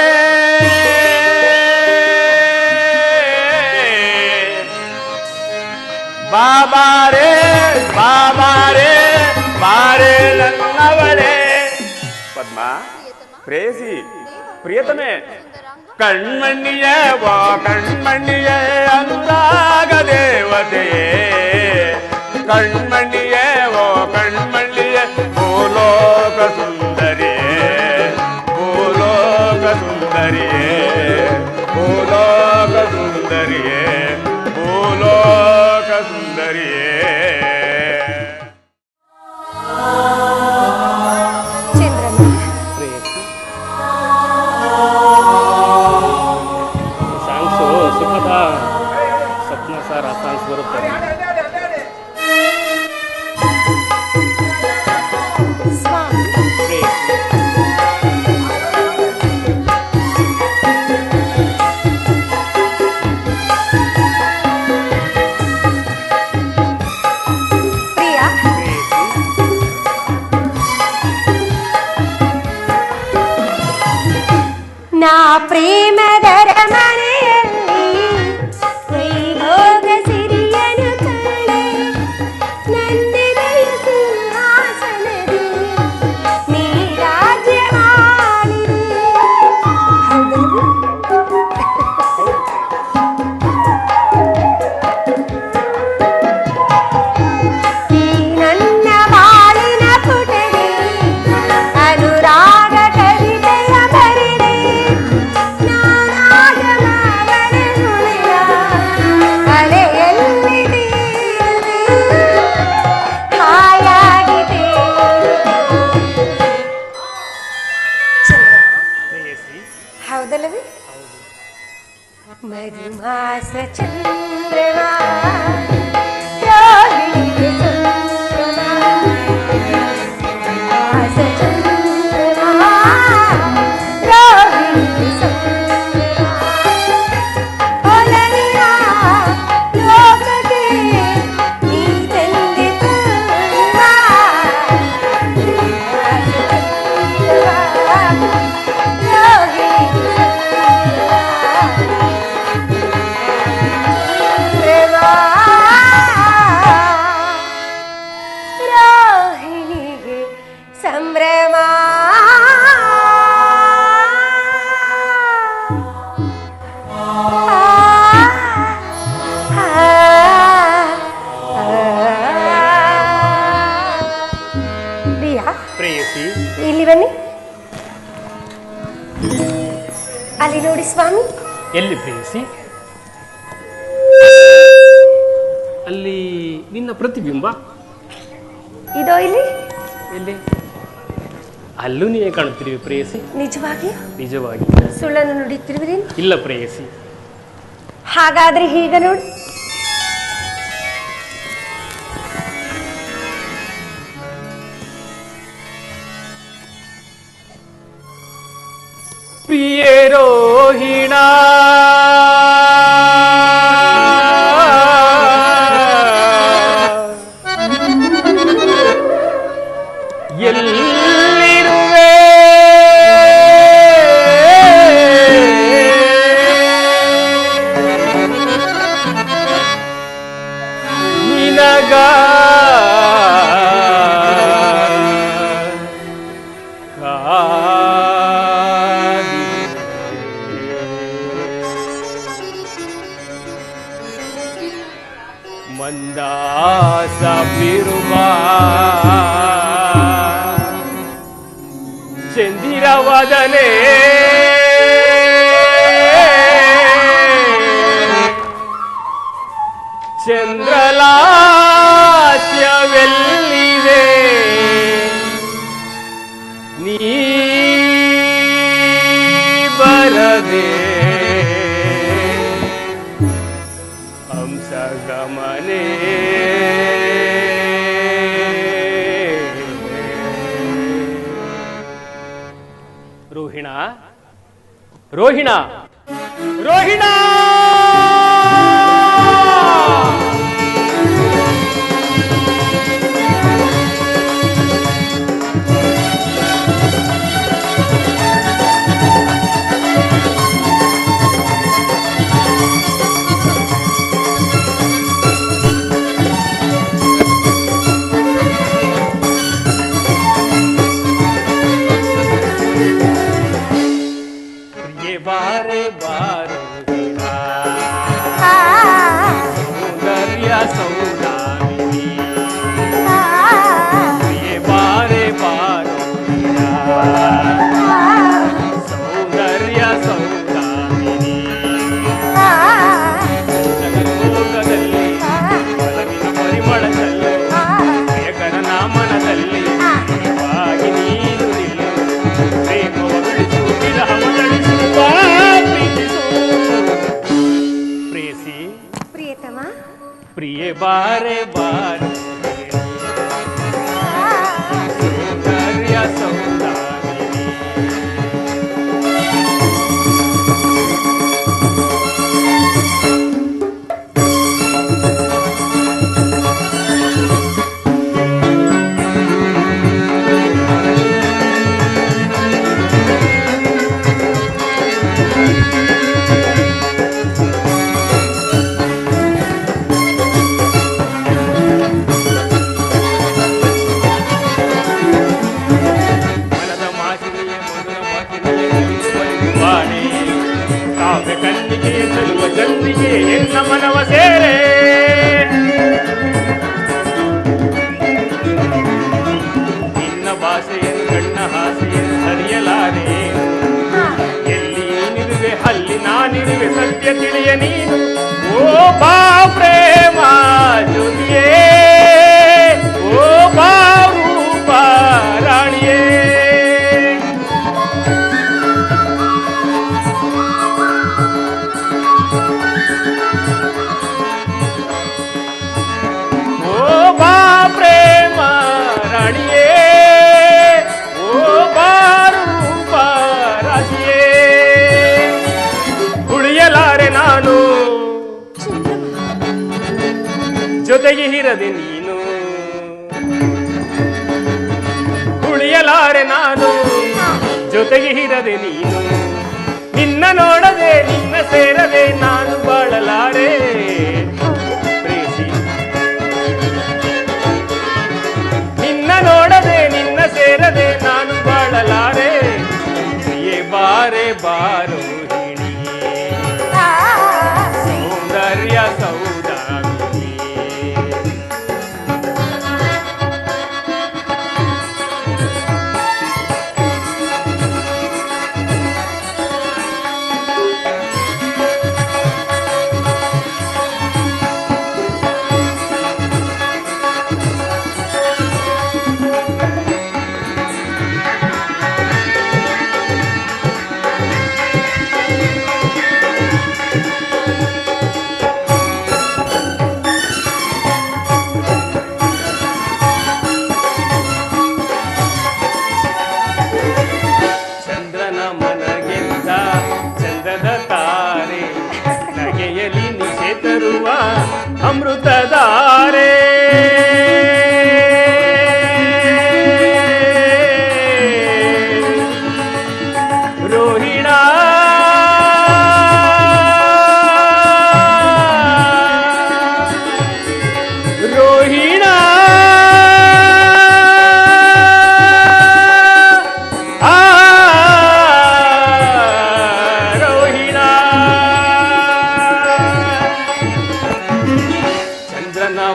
ಬಾಬಾರೇ ಬಾಬಾರೇ ಬಾರೇ ನನ್ನವಳೇ ಪದ್ಮ ಪ್ರೇಸಿ ಪ್ರಿಯತಮೆ ಕಣ್ಮಣ್ಣಿಯೇ ವಾ ಕಣ್ಮಣ್ಣಿಯೇ ಅಂದಾಗ ದೇವತೆಯೇ ಕಣ್ಮಣ್ಣಿಯೇ ಓ ಕಣ್ಮಣ್ಣಿಯೇ ಭೂಲೋಕ ಸುಂದರಿಯೇ ಭೂಲೋಕ ಸುಂದರಿಯೇ ಭೂಲೋಕ ಸುಂದರಿಯೇ ಭೂಲೋಕ ಸುಂದರಿಯೇ ಸುಖದ ಸ್ವಪ್ನ ಸಾರ ಸಾಂಗ್ಸ್ ಬರುತ್ತದೆ. ನಾ ಪ್ರೇಮದರ ಮನೆಯಲ್ಲಿ ವೈಭೋಗ ಸಿರಿಯನು ಕಳೆ ನಂದಿದೆಯ ಸಿಂಹಾಸನದಿ ನೀ ರಾಜ್ಯ ಮಾಡಿದೆ. ಈ ನನ್ನ ಬಾಳಿನ ಪುಟಗೆ ಅನುರಾಗ ಕವಿತೆಯ ಬರೆದೆ ಅಲೆಯಲ್ಲಿ ಹಾಯಾಗಿದೆ. ಹೌದಲ್ಲವೇ? ಮಧುಮಾಸ ಚಂದ್ರಮ ರೋಹಿಣಿಗೆ ಚಂದ್ರಮ ಮಾಸ ಚಂದ್ರಮ ರೋಹಿಣಿಗೆ ಚಂದ್ರಮ ಒಲವಿನ ಲೋಕಕ್ಕೆ ನೀ ತಂದೆ ತುಂಬ ರೋಹಿಣಿಗೆ ಸಂಭ್ರಮ. ಪ್ರಿಯಾ ಪ್ರೇಯಸಿ ಇಲ್ಲಿ ಬನ್ನಿ. ಅಲ್ಲಿ ನೋಡಿ ಸ್ವಾಮಿ. ಎಲ್ಲಿ ಪ್ರೇಯಸಿ? ಅಲ್ಲಿ ನಿನ್ನ ಪ್ರತಿಬಿಂಬ. ಇದೋ ಇಲ್ಲಿ. ಎಲ್ಲಿ? ಅಲ್ಲೂ ನೀವೇ ಕಾಣುತ್ತಿರುವೆ ಪ್ರೇಯಸಿ. ನಿಜವಾಗಿ? ನಿಜವಾಗಿ. ಸುಳ್ಳನ್ನು ನುಡಿತಿರುವಿರಿ? ಇಲ್ಲ ಪ್ರೇಯಸಿ. ಹಾಗಾದ್ರೆ ಹೀಗ ನೋಡಿ. ಪ್ರಿಯೇ ರೋಹಿಣ ಎಲ್ಲಿರುವೆ ನಿನಗ ಮಂದಾಸ ಬಿರುವಾ ಚಂದ್ರಲಾಸ್ಯವೆಲ್ಲಿದೆ ನೀ ಬರದೆ ಹಂಸ ಗಮನೆ ರೋಹಿಣ ರೋಹಿಣ ರೋಹಿಣ ಬಾರೆ ಬಾರು ಸೌಂದರ್ಯ ಸೌದಾಮಿನಿ ಬಾರೆ ಬಾರು ಸೌಂದರ್ಯ ಸೌದಾಮಿನಿ ಲೋಕದಲ್ಲಿ ಒಲವಿನ ಪರಿಮಳದಲ್ಲಿ ಪ್ರಿಯಕರ ನಾಮನದಲ್ಲಿ ವಾಗಿ ನೀನು ನಿಲ್ಲು ಪ್ರೇಮವ ಬಿಡಿಸು ವಿರಹವ ನಡೆಸು ಪ್ರೇಸಿ ಪ್ರಿಯತಮ ಪ್ರಿಯ ಬಾರೆ ಬಾರೆ ಸೌಂದರ್ಯ ಸೌದಾಮಿನಿ ಕಣ್ಣಿಗೆ ಚೆಲುವ ಜನ್ನಿಗೆ ಎನ್ನ ಮನವ ಸೇರೆ ನಿನ್ನ ಭಾಷೆಯನ್ನು ಕಣ್ಣ ಹಾಸೆಯನ್ನು ಸರಿಯಲಾರೆ ಎಲ್ಲಿ ನೀನಿರುವೆ ಅಲ್ಲಿ ನಾನಿರುವೆ ಸತ್ಯ ತಿಳಿಯ ನೀನು ಓ ಬಾ ಪ್ರೇಮ ಜ್ಯೋತಿಯೇ ಓ ಬಾ ರೂಪ ರಾಣಿಯೇ ಜೊತೆಗೆ ಇರದೆ ನೀನು ಉಳಿಯಲಾರೆ ನಾನು ಜೊತೆಗೆ ಇರದೆ ನೀನು ನಿನ್ನ ನೋಡದೆ ನಿನ್ನ ಸೇರದೆ ನಾನು ಬಾಳಲಾರೆ ಪ್ರೇಸಿ ನಿನ್ನ ನೋಡದೆ ನಿನ್ನ ಸೇರದೆ ನಾನು ಬಾಳಲಾರೆ ಪ್ರಿಯೆ ಬಾರೆ ಬಾರೋ ಹಿಣಿಯೇ ಸೌಂದರ್ಯ ಸೌದಾಮಿನಿ ಅಮೃತಧಾರೆ ರೋಹಿಣ ರೋಹಿಣ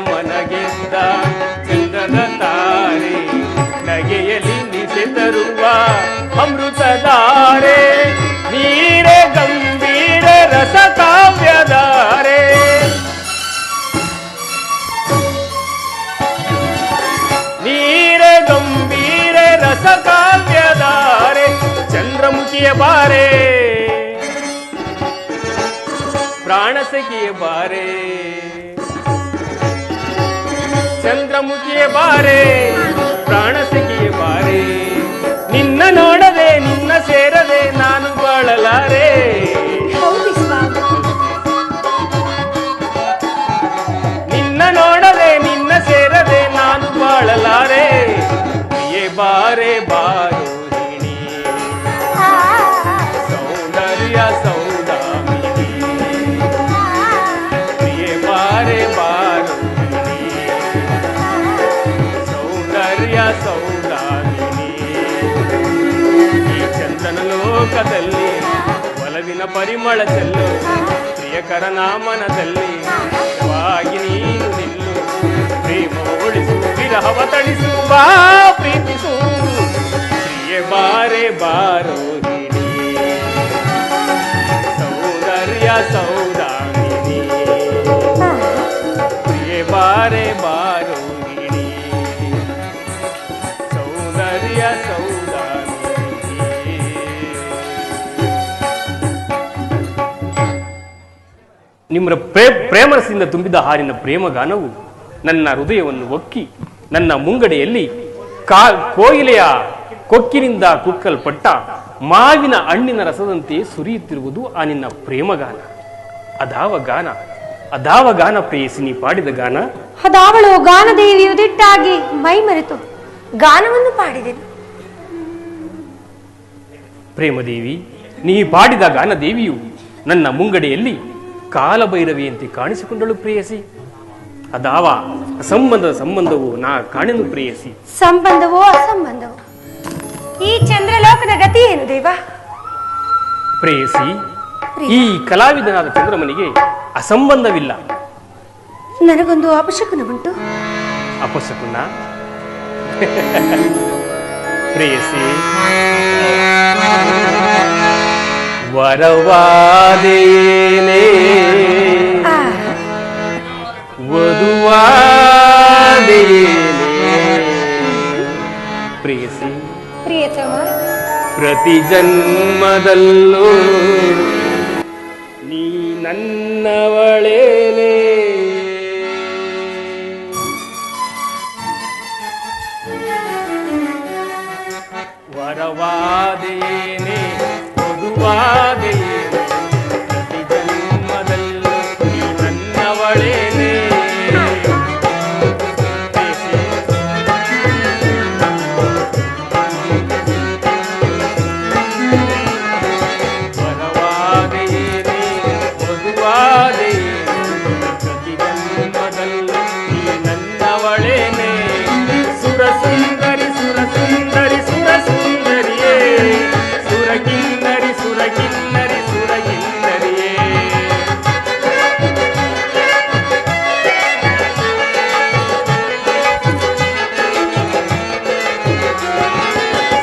ಮನಗೆದ್ದ ಚಂದ್ರನ ತಾರೆ ನಗೆಯಲಿ ನಿಸೆ ತರುವ ಅಮೃತಧಾರೆ ನೀ ಚಂದ್ರಮುಖಿಯ ಬಾರೆ ಪ್ರಾಣ ಸಖಿಯ ಬಾರೆ ಚಂದ್ರಮುಖಿಯ ಬಾರೆ ಪ್ರಾಣ ಸಖಿಯ ಬಾರೆ ನಿನ್ನ ನೋಡದೆ ನಿನ್ನ ಸೇರದೆ ನಾನು ಬಾಳಲಾರೆ ಹೌದು ಸ್ವಾಮಿ. ನಿನ್ನ ನೋಡದೆ ನಿನ್ನ ಸೇರದೆ ನಾನು ಬಾಳಲಾರೆ ಪ್ರಿಯೆ ಬಾರೆ ಬಾರೋಹಿಣಿ ಸೌಂದರ್ಯ ಸೌದಾಮಿನಿ ಪ್ರಿಯೆ ಬಾರೆ ಬಾರೋಹಿಣಿ ಸೌಂದರ್ಯ ಸೌದಾಮಿನಿ ಈ ಚಂದ್ರನ ಲೋಕದಲ್ಲಿ ಒಲವಿನ ಪರಿಮಳ ಚೆಲ್ಲು ಪ್ರಿಯಕರ ನಾಮನದಲ್ಲಿ ವಾಗಿ ನೀನು ನಿಲ್ಲು ಪ್ರೇಮ ಉಳಿಸು ವಿರಹವ ತಣಿಸು ಬಾ ಪ್ರೀತಿಸು ಪ್ರಿಯ ಬಾರೆ ಬಾರೋಹಿಣಿ ಸೌಂದರ್ಯ ಸೌದಾಮಿನಿ ಪ್ರಿಯ ಬಾರೆ ಬಾರೋಹಿಣಿ ಸೌಂದರ್ಯ ಸೌದಾಮಿನಿ. ನಿಮ್ಮ ಪ್ರೇಮರಸದಿಂದ ತುಂಬಿದ ಹಾರಿನ ಪ್ರೇಮಗಾನವು ನನ್ನ ಹೃದಯವನ್ನು ಒಕ್ಕಿ ನನ್ನ ಮುಂಗಡೆಯಲ್ಲಿ ಕೋಗಿಲೆಯ ಕೊಕ್ಕಿನಿಂದ ಕುಕ್ಕಲ್ಪಟ್ಟ ಮಾವಿನ ಹಣ್ಣಿನ ರಸದಂತೆ ಸುರಿಯುತ್ತಿರುವುದು ಆ ನಿನ್ನ ಪ್ರೇಮಗಾನ. ಅದಾವ ಗಾನ ಪ್ರೇಯಸಿನಿ ಪಾಡಿದ ಗಾನ. ಅದಾವಳು ಗಾನದೇವಿಯು ದಿಟ್ಟಾಗಿ ಮೈ ಮರೆತು ಗಾನವನ್ನು ಪಾಡಿದೆನು. ಪ್ರೇಮದೇವಿ, ನೀ ಪಾಡಿದ ಗಾನದೇವಿಯು ನನ್ನ ಮುಂಗಡೆಯಲ್ಲಿ ಕಾಲಭೈರವಿಯಂತೆ ಕಾಣಿಸಿಕೊಂಡಳು ಪ್ರೇಯಸಿ. ಅದಾವ ಸಂಬಂಧವು ನಾ ಕಾಣೆನು ಪ್ರೇಯಸಿ. ಸಂಬಂಧವೋ ಅಸಂಬಂಧವೋ ಈ ಚಂದ್ರಲೋಕದ ಗತಿ ಏನು ದೇವ? ಪ್ರೇಯಸಿ, ಈ ಕಲಾವಿದನಾದ ಚಂದ್ರಮನಿಗೆ ಅಸಂಬಂಧವಿಲ್ಲ. ನನಗೊಂದು ಅಪಶಕುನವುಂಟು. ಅಪಶಕುನ? ಪ್ರೇಯಸಿ, ವರವಾದೇನೆ ವಧುವಾದೇನೆ ಪ್ರೇಯಸಿ. ಪ್ರಿಯತಮ, ಪ್ರತಿ ಜನ್ಮದಲ್ಲೂ ನೀ ನನ್ನವಳೇನೆ. ವರವಾದೇನೆ ವಧುವಾದೇನೆ ಪ್ರತಿ ಜನ್ಮದಲ್ಲೂ ನೀ ನನ್ನವಳೇನೆ. ವರವಾದೇನೆ ವಧುವಾದೇನೆ ಪ್ರತಿ ಜನ್ಮದಲ್ಲೂ ನೀ ನನ್ನವಳೇನೆ. ಸುರಸುಂದರಿ ಸುರಸುಂದರಿ ಸುರಸುಂದರಿಯೇ ಸುರಕಿನ್ನರಿ ಸುರಕಿನ್ನರಿ ಸುರಕಿನ್ನರಿಯೇ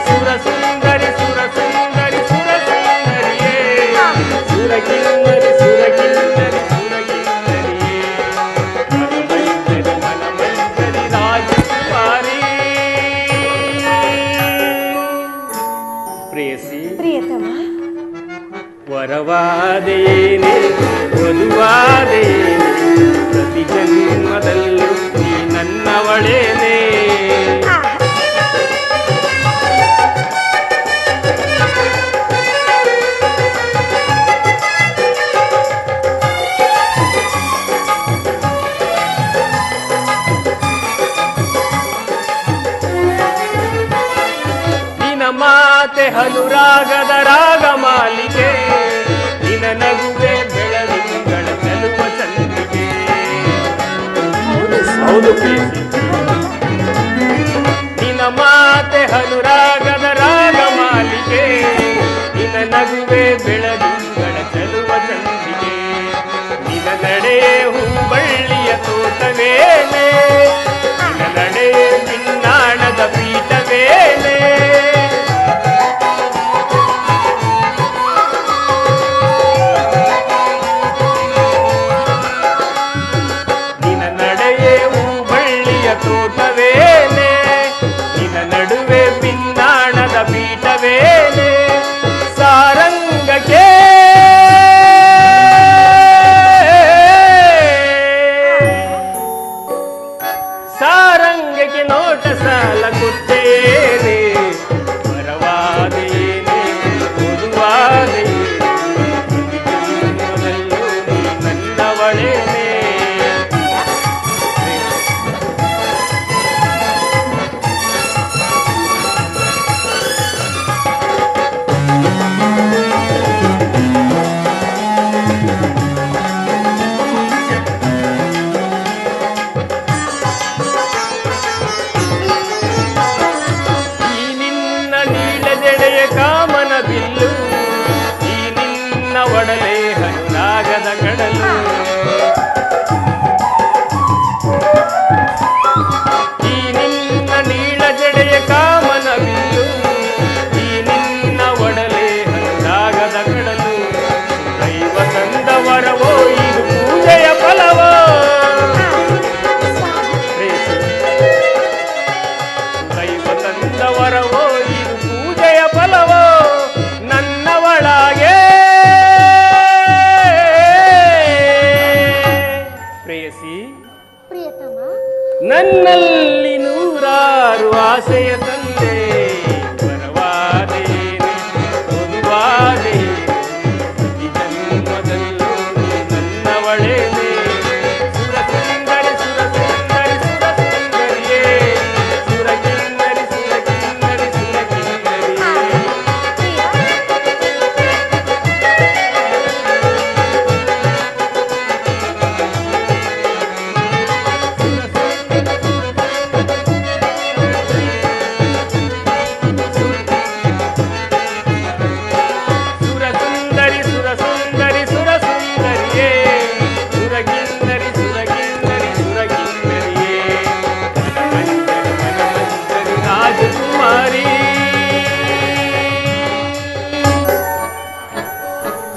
ಸುರಸುಂದರಿ ಸುರಸುಂದರಿ ಸುರಸುಂದರಿಯೇ ಸುರಕಿನ್ನರಿ ಸುರಕಿನ್ನರಿ ಸುರಕಿನ್ನರಿಯೇ ಮನಮೈದರಿ ಮನಮೈದರಿ ರಾಜಕುಮಾರಿ. ಪ್ರೇಯಸಿ, ಪ್ರಿಯತಮ, ವರವಾದೇನೆ ವಧುವಾದೇನೆ ಪ್ರತಿ ಜನ್ಮದಲ್ಲೂ ನೀ ನನ್ನವಳೇನೆ. ನಿನ ಮಾತೆ ಅನುರಾಗದ ರಾಗ ಮಾಲಿಕೆ, ನಿನ ನಗುವೆ ಬೆಳದಿಂಗಳ ಚೆಲುವ ಚಂದಿಗೆ. ಹೌದು ಪ್ರೇಯಸಿ, ನಿನ ಮಾತೆ ಅನುರಾಗದ ರಾಗ ಮಾಲಿಕೆ, ನಿನ ನಗುವೆ ಬೆಳದಿಂಗಳ ಚೆಲುವ ಚಂದಿಗೆ. ನಿನ ನಡೆ ಹೂಬಳ್ಳಿಯ ತೋಟವೇನೆ, ನಿನ ನಡೆ ಬಿನ್ನಾಣದ ಪೀಠವೇನೆ. ನಿನ ನಡೆಯೇ ಹೂಬಳ್ಳಿಯ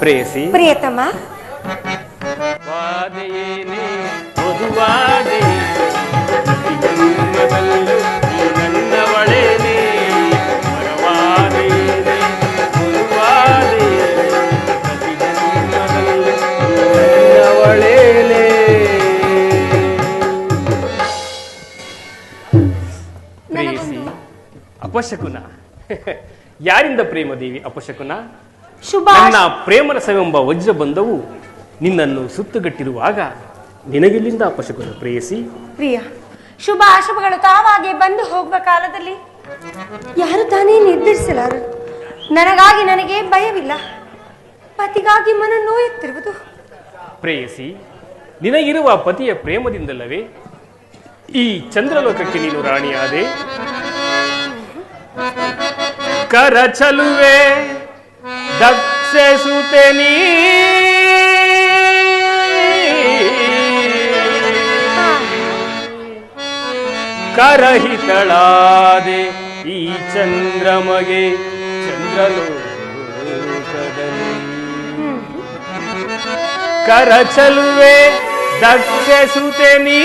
ಪ್ರೇಯಸಿ ಪ್ರಿಯತಮ. ವಾದೆಯೇನೆ ವಧುವಾದೆ ಪ್ರತಿ ಜನ್ಮದಲ್ಲೂ ನೀ ನನ್ನವಳೇನೆ ವರವಾದೆಯೇನೆ ವಧುವಾದೆ ಪ್ರತಿ ಜನ್ಮದಲ್ಲೂ ನೀ ನನ್ನವಳೇನೆ. ಪ್ರೇಯಸಿ ಅಪಶಕುನ. ಯಾರಿಂದ ಪ್ರೇಮ ದೇವಿ ಅಪಶಕುನ? ಶುಭ ನನ್ನ ಪ್ರೇಮರಸವೆಂಬ ವಜ್ರ ಬಂಧವು ನಿನ್ನನ್ನು ಸುತ್ತುಗಟ್ಟಿರುವಾಗ ನಿನಗೆಲ್ಲಿಂದ ಅಪಶಕುನ ಪ್ರೇಯಸಿ? ಪ್ರಿಯ, ಶುಭ ಅಶುಭಗಳು ತಾವಾಗೆ ಬಂದು ಹೋಗುವ ಕಾಲದಲ್ಲಿ ಯಾರು ತಾನೇ ನಿರ್ಧರಿಸಲಾರರು. ನನಗಾಗಿ ನನಗೆ ಭಯವಿಲ್ಲ, ಪತಿಗಾಗಿ ಮನ ನೋಯುತ್ತಿರುವುದು. ಪ್ರೇಯಸಿ, ನಿನಗಿರುವ ಪತಿಯ ಪ್ರೇಮದಿಂದಲ್ಲವೇ ಈ ಚಂದ್ರಲೋಕಕ್ಕೆ ನೀನು ರಾಣಿಯಾದೆ. ಕರ ಚಲುವೆ ದಕ್ಷಿಸುತ್ತೆ ನೀ ಕರಹಿತಳಾದೆ ಈ ಚಂದ್ರಮಗೆ ಚಂದ್ರಲೋಕದಲ್ಲಿ. ಕರ ಚಲುವೆ ದಕ್ಷಿಸುತ್ತೆ ನೀ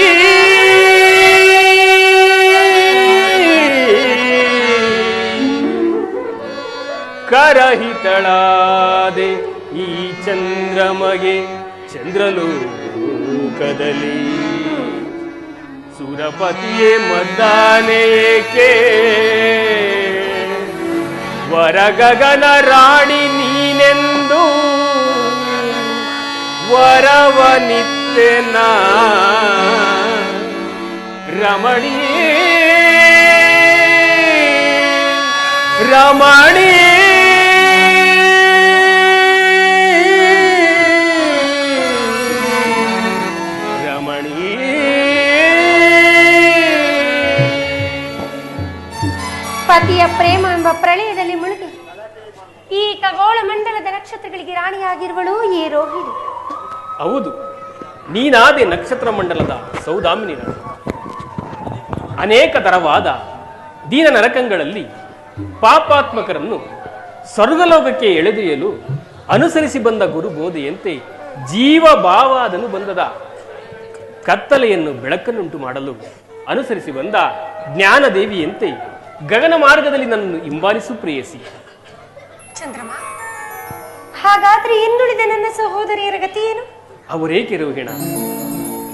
ಕರಹಿತಳಾದೆ ಈ ಚಂದ್ರಮಗೆ ಚಂದ್ರಲೋಕದಲ್ಲಿ. ಸುರಪತಿಯೇ ಮದ್ದಾನೆ ಏಕೆ ವರಗಗನ ರಾಣಿ ನೀನೆಂದು ವರವನಿತ್ತೆನ ರಮಣಿ ರಮಣಿ ಪತಿಯ ಪ್ರೇಮ ಎಂಬ ಪ್ರಳಯದಲ್ಲಿ ಮುಳುಗಿ ಈ ಖಗೋಳ ಮಂಡಲದ ನಕ್ಷತ್ರಗಳಿಗೆ ರಾಣಿಯಾಗಿರುವಳು ಈ ರೋಹಿಣಿ. ಹೌದು, ನೀನಾದೆ ನಕ್ಷತ್ರ ಮಂಡಲದ ಸೌದಾಮಿನಿ. ಅನೇಕ ತರವಾದ ದೀನ ನರಕಗಳಲ್ಲಿ ಪಾಪಾತ್ಮಕರನ್ನು ಸ್ವರ್ಗಲೋಕಕ್ಕೆ ಎಳೆದೊಯ್ಯಲು ಅನುಸರಿಸಿ ಬಂದ ಗುರು ಬೋಧೆಯಂತೆ ಜೀವಭಾವಾದನು ಬಂದದ ಕತ್ತಲೆಯನ್ನು ಬೆಳಕನ್ನುಂಟು ಮಾಡಲು ಅನುಸರಿಸಿ ಬಂದ ಜ್ಞಾನದೇವಿಯಂತೆ ಗಗನ ಮಾರ್ಗದಲ್ಲಿ ನನ್ನನ್ನು ಹಿಂಬಾಲಿಸು ಪ್ರೇಯಸಿ. ಚಂದ್ರಮ, ಹಾಗಾದ್ರೆ ಇನ್ನುಳಿದ ನನ್ನ ಸಹೋದರಿಯರ ಗತಿ ಏನು? ಅವರೇಕೆ ರೋಹಿಣ?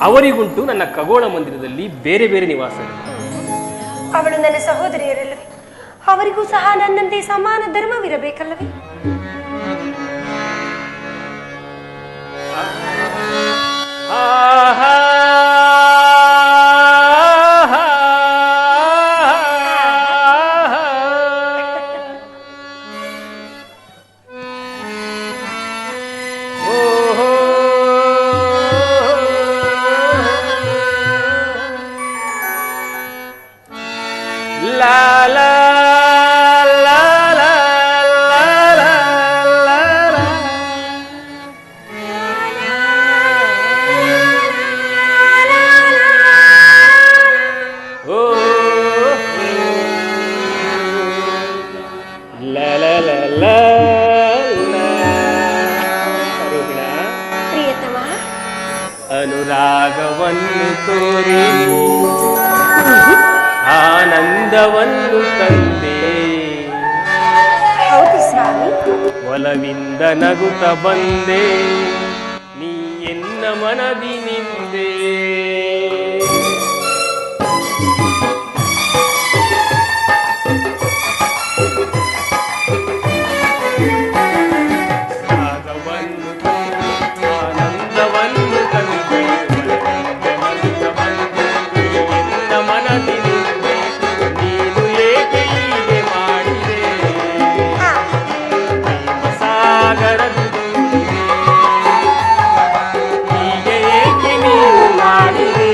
ಅವರಿಗುಂಟು ನನ್ನ ಖಗೋಳ ಮಂದಿರದಲ್ಲಿ ಬೇರೆ ಬೇರೆ ನಿವಾಸ. ಅವಳು ನನ್ನ ಸಹೋದರಿಯರಲ್ಲವೇ? ಅವರಿಗೂ ಸಹ ನನ್ನಂತೆ ಸಮಾನ ಧರ್ಮವಿರಬೇಕಲ್ಲವೇ? ಅನುರಾಗವನ್ನು ತೋರಿ ಆನಂದವನ್ನು ತಂದೆ. ಹೌದು ಸ್ವಾಮಿ. ಒಲವಿಂದ ನಗುತ್ತ ಬಂದೆ, ನೀ ಎನ್ನ ಮನದಿ ನಿಂದೆ. ಮಾಡಿದೆ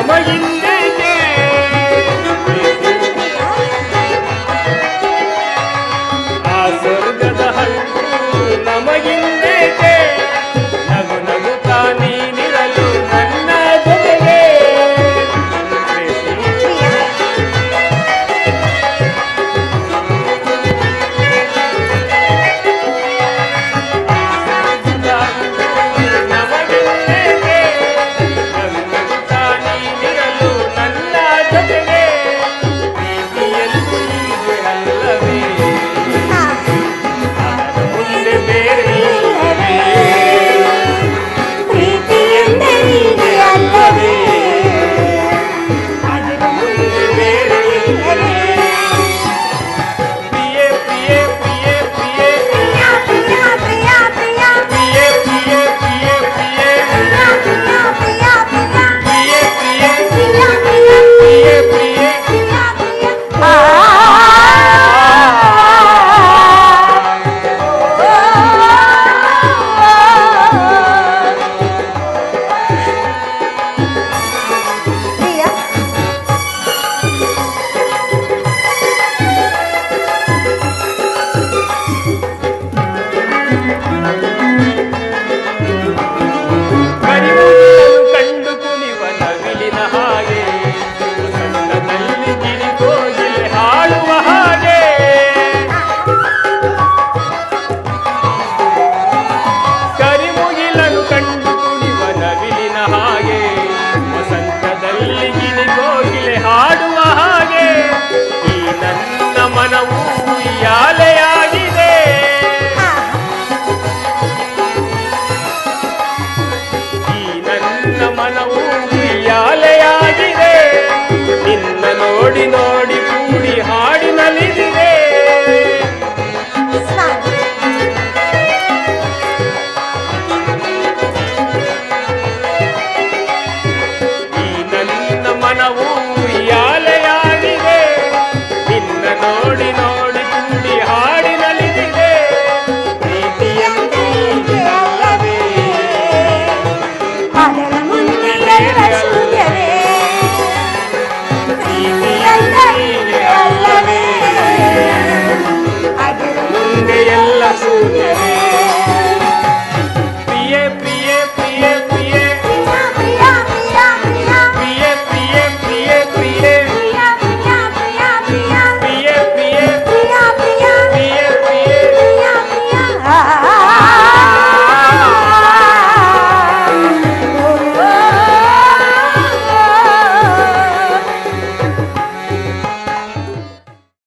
ನಮಗಿಂದ